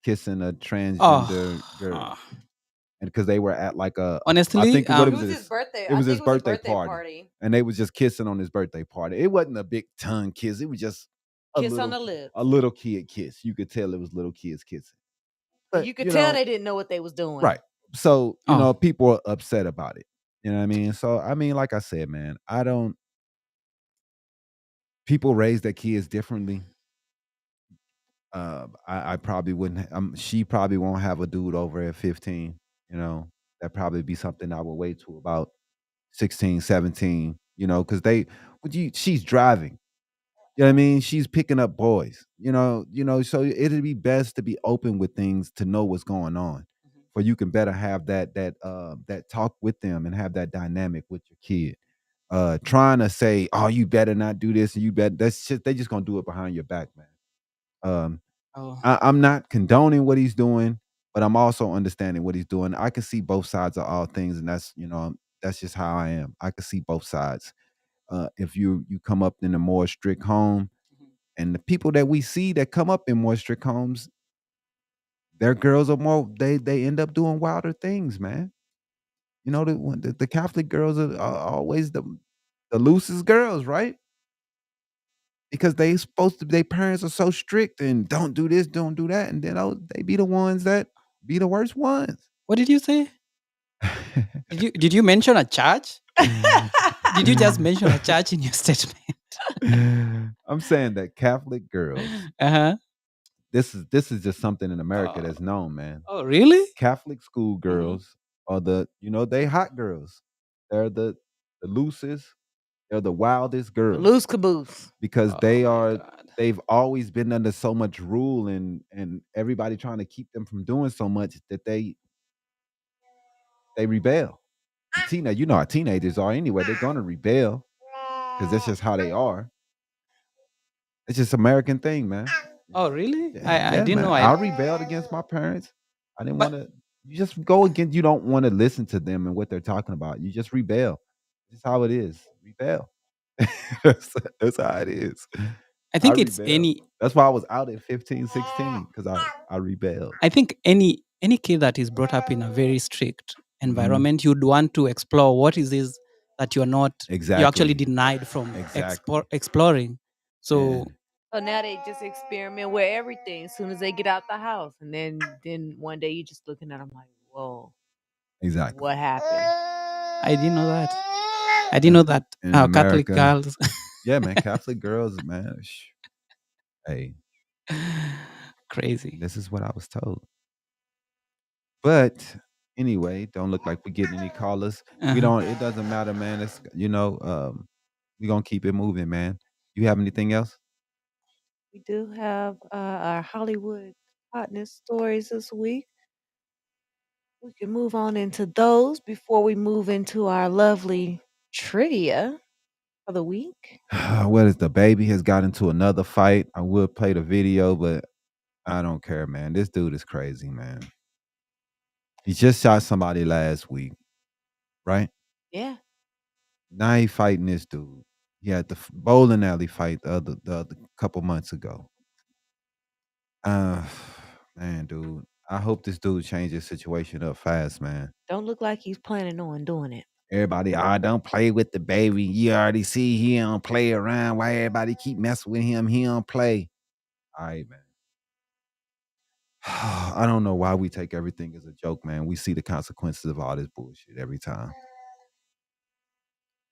kissing a transgender girl. Oh, And because they were at like I honestly, think what It it was was his birthday. it I was think his it was a birthday birthday party. party. And they was just kissing on his birthday party. It wasn't a big tongue kiss. It was just Kiss on the lips. a little kid kiss. You could tell it was little kids kissing. But You could tell they didn't know what they was doing. right. So, Oh. people are upset about it. You know what I mean? So, I mean, like I said, man, people raise their kids differently. I probably wouldn't. She probably won't have a dude over at 15. That probably be something I would wait to about 16, 17. Because she's driving. You know what I mean? She's picking up boys. So it'd be best to be open with things to know what's going on, for you can better have that talk with them and have that dynamic with your kid. Trying to say, "Oh, you better not do this," and you bet that's just they just gonna do it behind your back, man. Um, Oh. I'm not condoning what he's doing, but I'm also understanding what he's doing. I can see both sides of all things, and that's just how I am. I can see both sides. If you come up in a more strict home, and the people that we see that come up in more strict homes, their girls are more they end up doing wilder things, man. The Catholic girls are always the loosest girls, right? Because they supposed to their parents are so strict and don't do this, don't do that, and then they be the ones that be the worst ones. What did you say? Did you mention a church? Did you just mention a church in your statement? I'm saying that Catholic girls, Uh-huh. this is just something in America that's known, man. Oh, really? Catholic school girls are they hot girls. They're the loosest, they're the wildest girls. Loose caboose. Because Oh my God. they've always been under so much rule and everybody trying to keep them from doing so much that they rebel. You know how teenagers are anyway. They're gonna rebel because that's just how they are. It's just American thing, man. Oh, really? Yeah, I yeah, didn't man. know. I rebelled against my parents. I didn't But want to. You just go against. You don't want to listen to them and what they're talking about. You just rebel. That's how it is. Rebel. that's how it is. I I think it's rebelled. That's why I was out at 15, 16 because I rebelled. I think any kid that is brought up in a very strict Mhm. environment, you'd want to explore what is this that you're actually Exactly. denied from Exactly. exploring. So Yeah. So now they just experiment with everything as soon as they get out the house. And then one day you just looking at them like, whoa, Exactly. what happened? I didn't know that. I didn't know that In Catholic America, girls. yeah, man. Catholic girls, man. Hey, Crazy. this is what I was told. But anyway, don't look like we getting any callers. We Uh-huh. don't. It doesn't matter, man. It's we gonna keep it moving, man. You have anything else? We do have our Hollywood hotness stories this week. we can move on into those before we move into our lovely trivia for the week. What is the baby has got into another fight? I would play the video, but I don't care, man. This dude is crazy, man. He just shot somebody last week, right? Yeah. Now he fighting this dude. He had the bowling alley fight the other couple months ago. Man, dude. I hope this dude changes his situation up fast, man. Don't look like he's planning on doing it. Everybody, don't play with the baby. You already see he don't play around. Why everybody keep messing with him? He don't play. All right, man. I don't know why we take everything as a joke, man. We see the consequences of all this bullshit every time.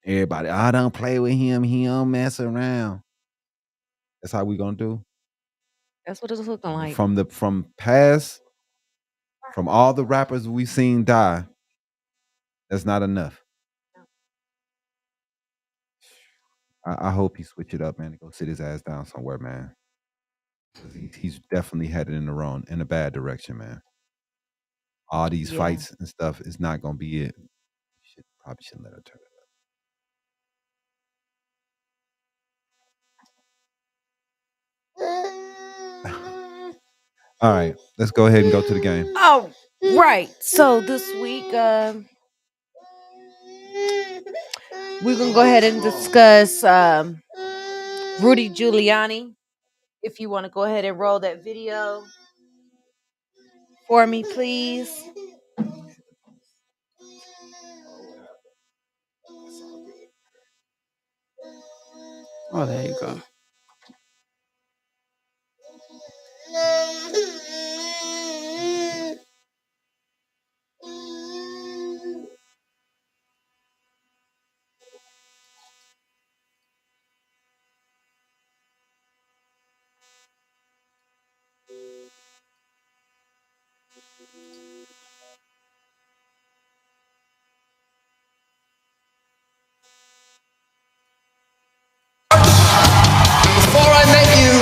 Everybody, don't play with him. He don't mess around. That's how we gonna do. That's what it's looking like. From all the rappers we've seen die, that's not enough. I hope he switch it up, man, and go sit his ass down somewhere, man. 'Cause he's definitely headed in a bad direction, man. All these fights and stuff is not gonna be it. Probably shouldn't let her turn it up. All right, let's go ahead and go to the game. Oh, right. So this week, we're gonna go ahead and discuss Rudy Giuliani. If you want to go ahead and roll that video for me, please. Oh, there you go. Before I met you,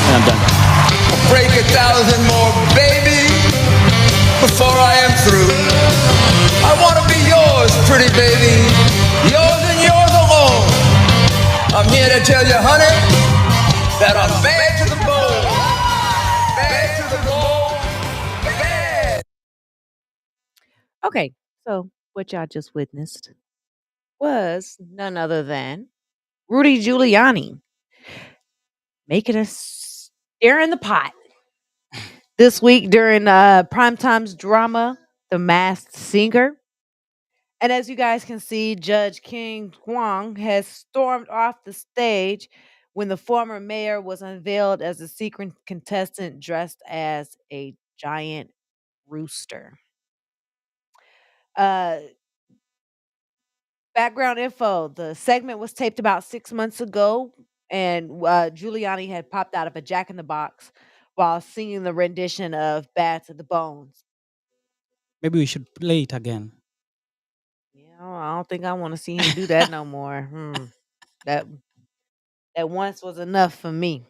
And I'm done. I'll break 1,000 more, baby. Before I am through, I want to be yours, pretty baby. Yours and yours alone. I'm here to tell you, honey, that I'm bad to the bone. Bad to the bone. Bad. Okay, so what y'all just witnessed was none other than Rudy Giuliani making a stir in the pot this week during Primetime's drama, The Masked Singer. And as you guys can see, Judge King Huang has stormed off the stage when the former mayor was unveiled as a secret contestant dressed as a giant rooster. Uh, Background info: the segment was taped about 6 months ago, and Giuliani had popped out of a Jack in the Box while singing the rendition of "Bad to the Bones." Maybe we should play it again. I don't think I want to see him do that no more. That once was enough for me.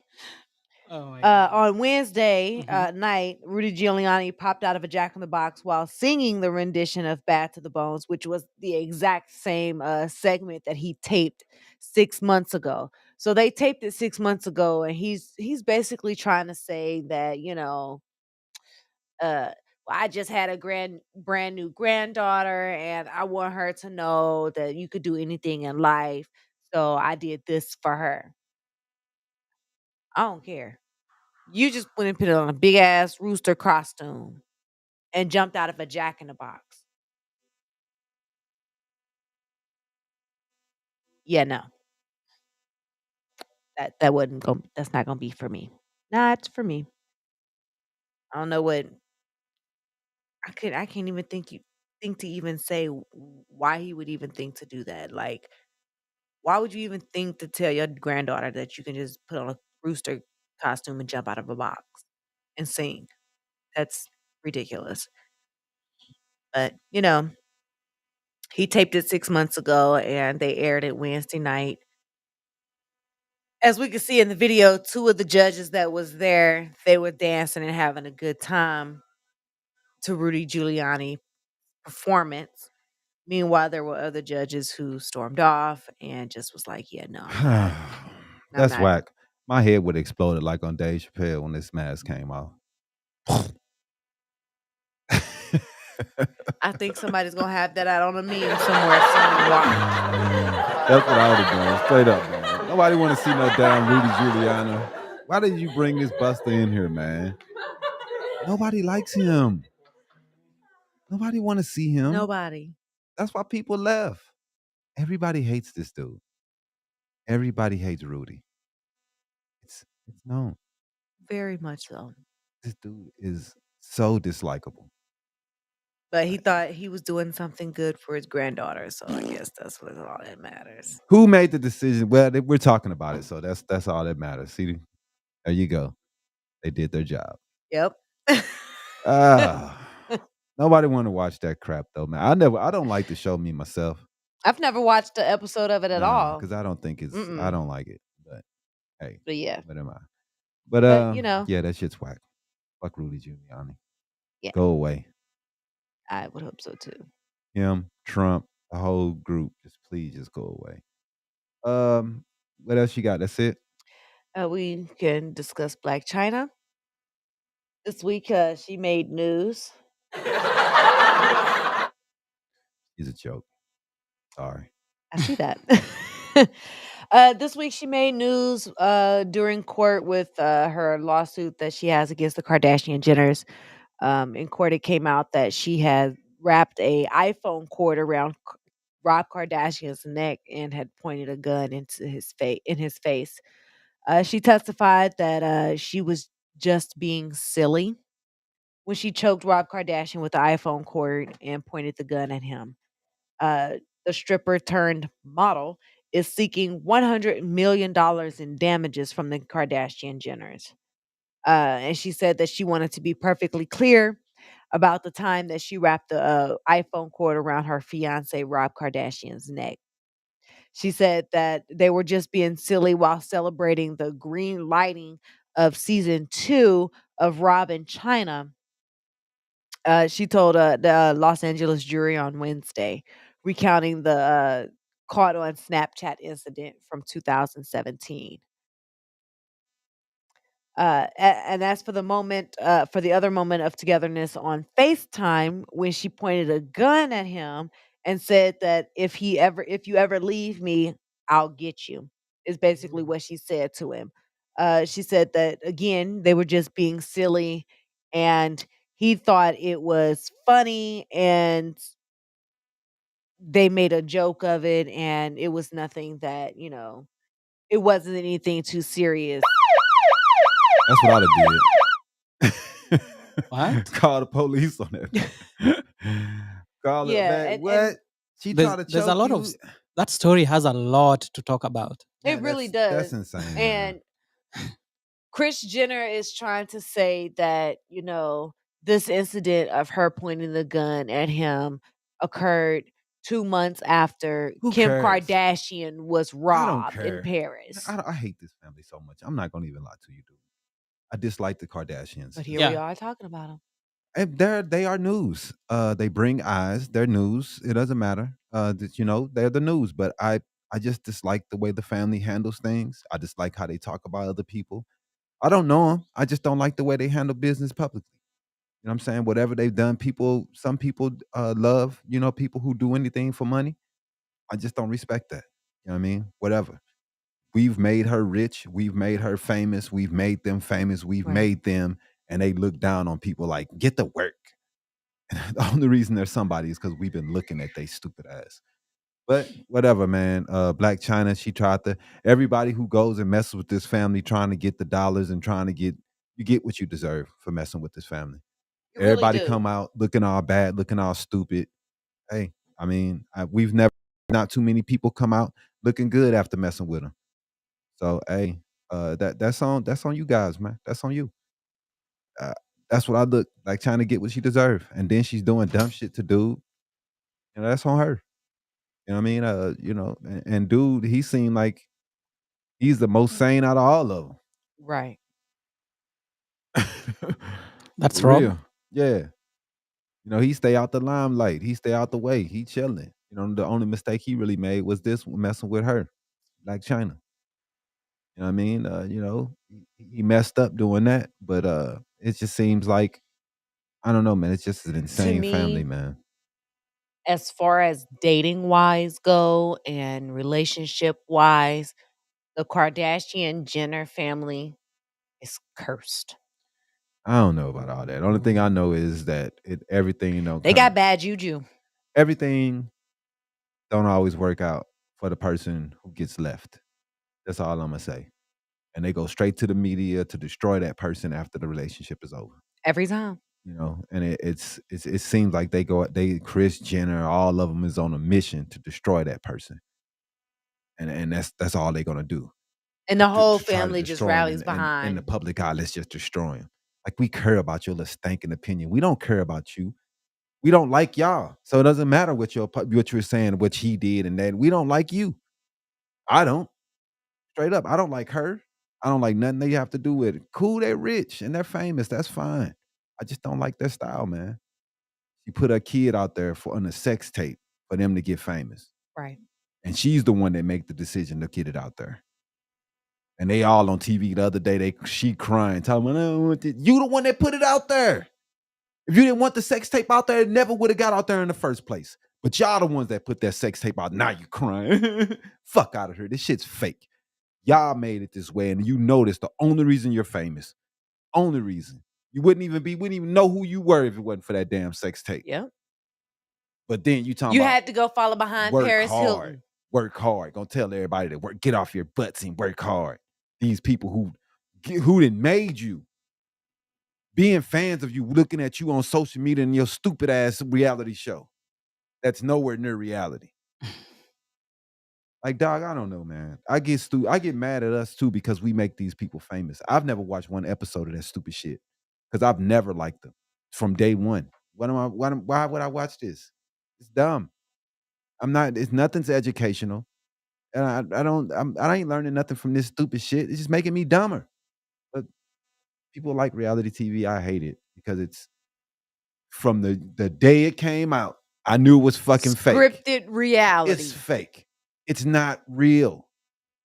Oh my God. On Wednesday Mhm. night, Rudy Giuliani popped out of a Jack in the Box while singing the rendition of "Bad to the Bones," which was the exact same segment that he taped 6 months ago. So they taped it 6 months ago, and he's basically trying to say that, well, I just had a brand new granddaughter, and I want her to know that you could do anything in life. So I did this for her. I don't care. You just went and put on a big ass rooster costume and jumped out of a Jack in the Box. Yeah, no. That wasn't going that's not gonna be for me. Not for me. I don't know what I can't even think to even say why he would even think to do that. Like, why would you even think to tell your granddaughter that you can just put on a rooster costume and jump out of a box and sing? That's ridiculous. But, he taped it 6 months ago and they aired it Wednesday night. As we could see in the video, 2 of the judges that was there, they were dancing and having a good time to Rudy Giuliani performance. Meanwhile, there were other judges who stormed off and just was like, "Yeah, no, I'm not. I'm That's not." whack. My head would have exploded like on Dave Chappelle when this mask came off. I think somebody's gonna have that out on a meme somewhere soon. Watch. That's what I would have done. Straight up, man. Nobody want to see no damn Rudy Giuliani. Why did you bring this buster in here, man? Nobody likes him. Nobody want to see him. Nobody. That's why people left. Everybody hates this dude. Everybody hates Rudy. It's known. Very much so. This dude is so dislikable. But he thought he was doing something good for his granddaughter, so I guess that's what all that matters. Who made the decision? Well, we're talking about it, so that's all that matters. See, there you go. They did their job. Yep. Nobody want to watch that crap though, man. I don't like the show me myself. I've never watched an episode of it at all. Because I don't think it's I don't like it. But hey, But yeah. what am I? But you know. yeah, that shit's whack. Fuck Rudy Giuliani. Yeah. Go away. I would hope so too. Him, Trump, the whole group. Please just go away. What else you got? That's it? We can discuss Black China. This week, she made news. He's a joke. Sorry. I see that. This week, she made news during court with her lawsuit that she has against the Kardashian Jenners. In court, it came out that she had wrapped a iPhone cord around Rob Kardashian's neck and had pointed a gun into his face. She testified that she was just being silly when she choked Rob Kardashian with the iPhone cord and pointed the gun at him. The stripper turned model is seeking $100 million in damages from the Kardashian Jenners. And she said that she wanted to be perfectly clear about the time that she wrapped the iPhone cord around her fiance, Rob Kardashian's neck. She said that they were just being silly while celebrating the green lighting of season 2 of Rob in China. She told the Los Angeles jury on Wednesday, recounting the caught on Snapchat incident from 2017. And as for the moment, for the other moment of togetherness on FaceTime, when she pointed a gun at him and said that if you ever leave me, I'll get you, is basically what she said to him. She said that again, they were just being silly, and he thought it was funny, and they made a joke of it, and it was nothing that it wasn't anything too serious. That's what I'd have did. What? Call the police on that. Call it back. What? She tried to choke There's a lot you? of that story has a lot to talk about. It really does. That's insane. Man. And Kris Jenner is trying to say that, this incident of her pointing the gun at him occurred 2 months after Who Kim cares? Kardashian was I don't robbed in care. Paris. I hate this family so much. I'm not going to even lie to you, dude. I dislike the Kardashians. But here we are talking about them. They are news. They bring eyes. They're news. It doesn't matter. They're the news. But I just dislike the way the family handles things. I dislike how they talk about other people. I don't know them. I just don't like the way they handle business publicly. You know what I'm saying? Whatever they've done, some people love, people who do anything for money. I just don't respect that. You know what I mean? Whatever. We've made her rich. We've made her famous. We've made them famous. We've made them, and they look down on people like, get to work. The only reason they're somebody is because we've been looking at they stupid ass. But whatever, man. Black China, she tried to. Everybody who goes and messes with this family, trying to get the dollars and trying to you get what you deserve for messing with this family. Everybody come out looking all bad, looking all stupid. Hey, I mean, we've never, not too many people come out looking good after messing with them. So, hey, that's on you guys, man. That's on you. That's what I look like, trying to get what she deserves, and then she's doing dumb shit to dude. That's on her. You know what I mean? And dude, he seemed like he's the most sane out of all of them. Right. That's For Rob. real. Yeah. You know, he stay out the limelight. He stay out the way. He chilling. You know, the only mistake he really made was this messing with her, like China. You know what I mean? You know, he messed up doing that, but it just seems like I don't know, man. It's just an To insane family, me, man. as far as dating wise go and relationship wise, the Kardashian Jenner family is cursed. I don't know about all that. Only thing I know is that everything don't They come. got bad juju. Everything don't always work out for the person who gets left. That's all I'm gonna say. And they go straight to the media to destroy that person after the relationship is over. Every time. You know, and it seems like Chris Jenner, all of them is on a mission to destroy that person, and that's all they're gonna do. And the whole To try to family just destroy him rallies in the behind. public eye. Let's just destroy him. Like we care about your little stinking opinion. We don't care about you. We don't like y'all. So it doesn't matter what you're saying, what he did, and that we don't like you. I don't. Straight up, I don't like her. I don't like nothing they have to do with it. Cool, they're rich and they're famous. That's fine. I just don't like their style, man. She put her kid out there on a sex tape for them to get famous. Right. And she's the one that make the decision to get it out there. And they all on TV the other day, she crying, telling me, I don't want it. You the one that put it out there. If you didn't want the sex tape out there, it never would have got out there in the first place. But y'all the ones that put that sex tape out. Now you crying. Fuck out of here. This shit's fake. Y'all made it this way, and you know this. The only reason you're famous. Only reason. You wouldn't even know who you were if it wasn't for that damn sex tape. Yep. But then you talking You about had to go follow behind work Paris hard. Hilton. Work hard. Gonna tell everybody to work, get off your butts and work hard. These people who done made you, being fans of you, looking at you on social media and your stupid ass reality show. That's nowhere near reality. Like, dog, I don't know, man. I get mad at us too because we make these people famous. I've never watched one episode of that stupid shit because I've never liked them from day one. Why would I watch this? It's dumb. It's nothing's educational. And I ain't learning nothing from this stupid shit. It's just making me dumber. But people like reality TV. I hate it because it's from the day it came out. I knew it was fucking fake. Scripted reality. It's fake. It's not real.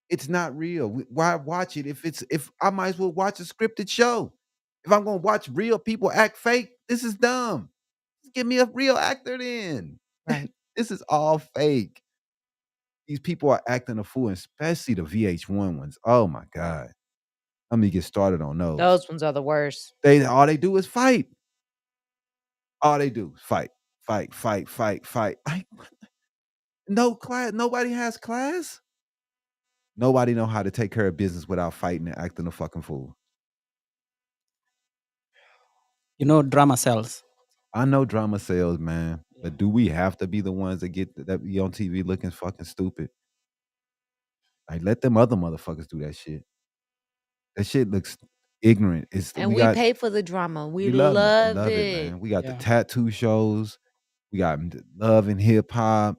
It's not real. Why watch it if I might as well watch a scripted show? If I'm gonna watch real people act fake, this is dumb. Just give me a real actor then. Right. This is all fake. These people are acting a fool, especially the VH1 ones. Oh my God. Let me get started on those. Those ones are the worst. All they do is fight. All they do is fight. Like, no class. Nobody has class. Nobody know how to take care of business without fighting and acting a fucking fool. You know, drama sells. I know drama sells, man. But do we have to be the ones that be on TV looking fucking stupid? Like, let them other motherfuckers do that shit. That shit looks ignorant. And we pay for the drama. We love love it, it. man. We got the tattoo shows. We got love and hip hop.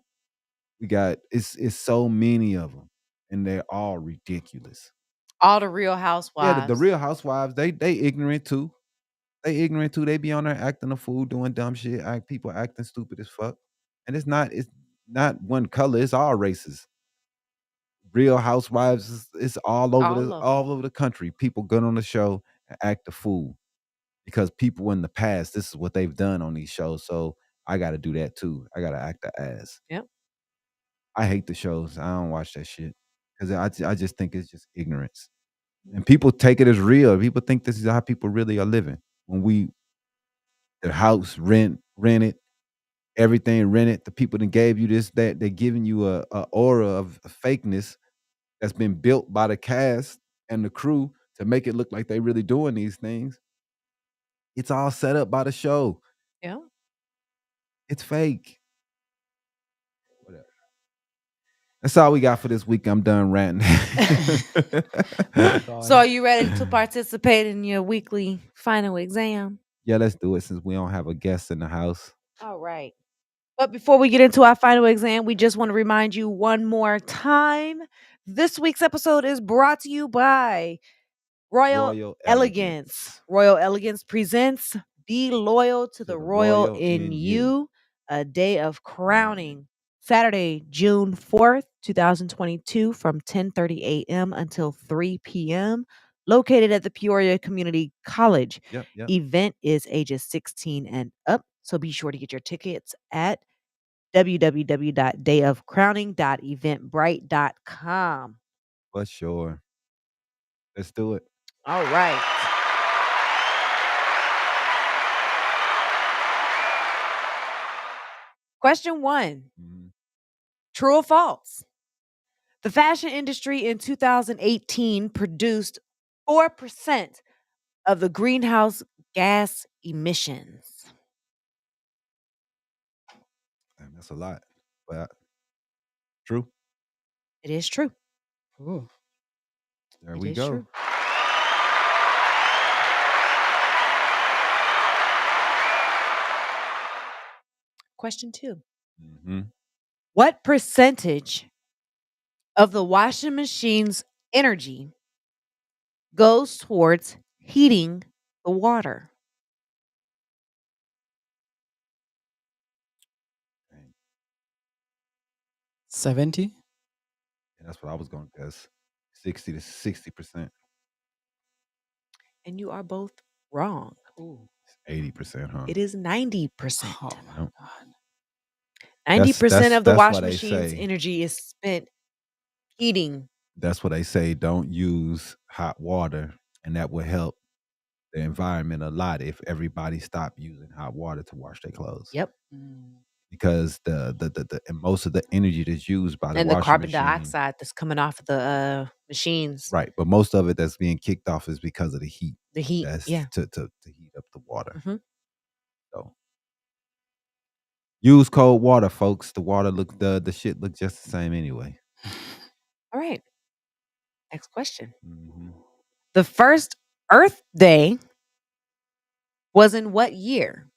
We got it's so many of them, and they're all ridiculous. All the Real Housewives. Yeah, the Real Housewives, they ignorant too. They ignorant too. They be on there acting a fool, doing dumb shit. People acting stupid as fuck. And it's not one color. It's all races. Real Housewives it's all over the country. People get on the show and act a fool because people in the past, this is what they've done on these shows. So I got to do that too. I got to act the ass. Yep. I hate the shows. I don't watch that shit because I just think it's just ignorance. And people take it as real. People think this is how people really are living. When their house rented, everything rented, the people that gave you this, that they're giving you a aura of fakeness that's been built by the cast and the crew to make it look like they really doing these things. It's all set up by the show. Yeah. It's fake. Whatever. That's all we got for this week. I'm done ranting. So are you ready to participate in your weekly final exam? Yeah, let's do it since we don't have a guest in the house. All right. But before we get into our final exam, we just want to remind you one more time. This week's episode is brought to you by Royal Elegance. Royal Elegance presents Be loyal to the royal in you. A day of crowning. Saturday, June 4th, 2022, from 10:30 a.m. until 3 p.m. Located at the Peoria Community College. Yep. Event is ages 16 and up. So be sure to get your tickets at www.dayofcrowning.eventbrite.com. For sure. Let's do it. All right. Question 1. True or false? The fashion industry in 2018 produced 4% of the greenhouse gas emissions. Damn, that's a lot. But true. It is true. Ooh. There It we is go. true. Question 2. What percentage of the washing machine's energy goes towards heating the water? Dang. 70? And that's what I was going to guess. 60 to 60%. And you are both wrong. Ooh. 80%, huh? It is 90%. Oh my Nope. God. 90% of the that's washing why they machine's say- energy is spent heating. That's what they say. Don't use hot water, and that will help the environment a lot if everybody stopped using hot water to wash their clothes. Yep. Because the and most of the energy that's used by the And the washing carbon machine, dioxide that's coming off of the machines. right? But most of it that's being kicked off is because of the heat. The heat, That's yeah. to heat up the water. Mhm. So use cold water, folks. The water the shit look just the same anyway. All right. Next question. Mm-hmm. The first Earth Day was in what year?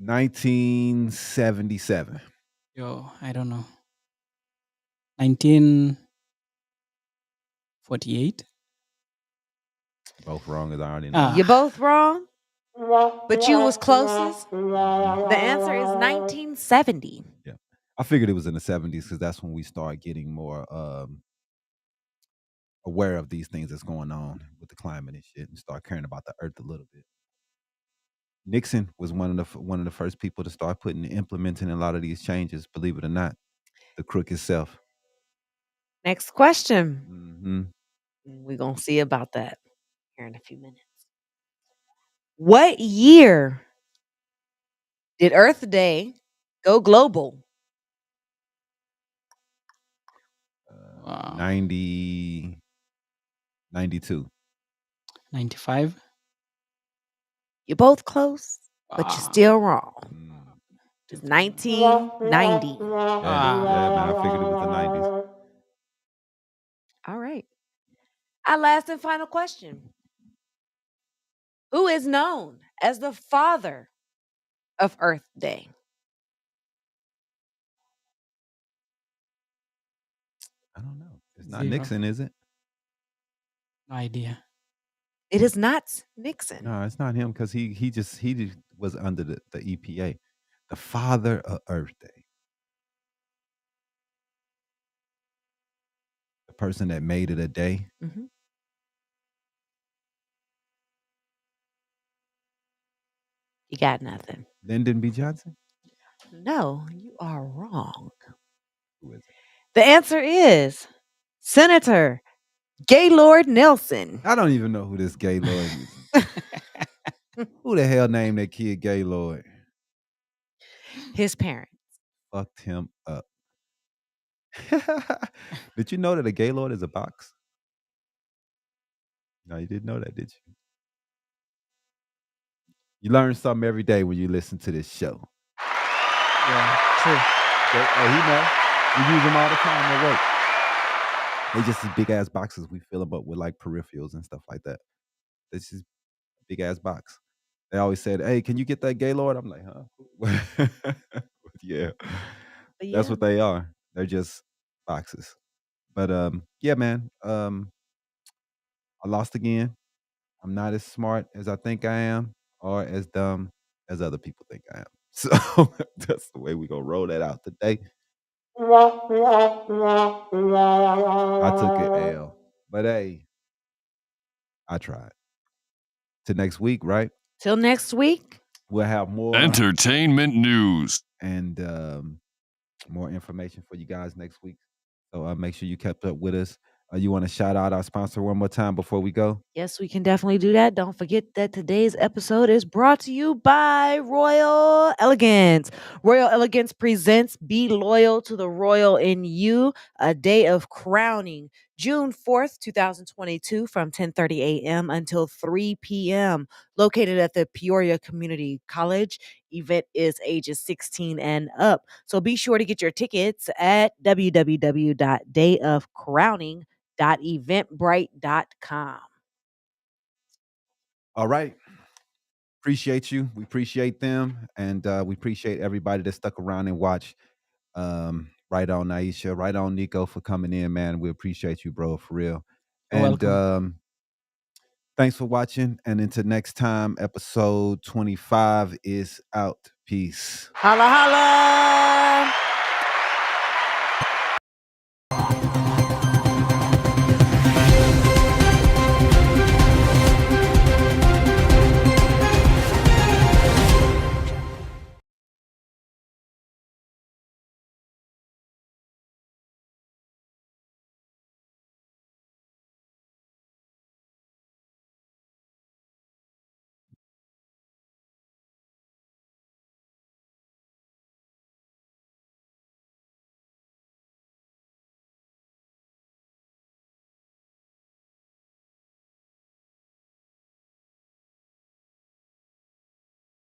1977. Yo, I don't know. 1948? Both wrong as I already know. Ah. You're both wrong, but you was closest. The answer is 1970. Yeah. I figured it was in the 70s because that's when we start getting more aware of these things that's going on with the climate and shit, and start caring about the earth a little bit. Nixon was one of the first people to start implementing a lot of these changes. Believe it or not, the crook itself. Next question. Mm-hmm. We're going to see about that here in a few minutes. What year did Earth Day go global? 92. 95? You're both close, but you're still wrong. It's 1990. Yeah, man, I figured it was the 90s. All right. Our last and final question. Who is known as the father of Earth Day? I don't know. It's not 0. Nixon, is it? No idea. It is not Nixon. No, it's not him because he just was under the EPA. The father of Earth Day. The person that made it a day. Mm-hmm. You got nothing. Lyndon B. Johnson? No, you are wrong. Who is it? The answer is Senator Gaylord Nelson. I don't even know who this Gaylord is. Who the hell named that kid Gaylord? His parents. Fucked him up. Did you know that a Gaylord is a box? No, you didn't know that, did you? You learn something every day when you listen to this show. Yeah, true. Oh, he know. We use them all the time at work. They just these big ass boxes. We fill them up with like peripherals and stuff like that. This is a big ass box. They always said, "Hey, can you get that Gaylord?" I'm like, "Huh?" Yeah, that's what they are. They're just boxes. But yeah, man. I lost again. I'm not as smart as I think I am. or as dumb as other people think I am. So that's the way we're gonna roll that out today. I took an L, but hey, I tried. To next week, right? Till next week. We'll have more Entertainment news and more information for you guys next week. So make sure you kept up with us. You want to shout out our sponsor one more time before we go? Yes, we can definitely do that. Don't forget that today's episode is brought to you by Royal Elegance. Royal Elegance presents Be Loyal to the Royal in You, a day of crowning, June 4th, 2022 from 10:30 a.m. until 3 p.m. Located at the Peoria Community College. Event is ages 16 and up. So be sure to get your tickets at www.dayofcrowning.eventbrite.com. All right. Appreciate you. We appreciate them. And we appreciate everybody that stuck around and watched. Right on, Iesha. Right on, Nicco, for coming in, man. We appreciate you, bro, for real. You're And welcome. thanks for watching. And until next time, episode 25 is out. Peace. Holla, holla.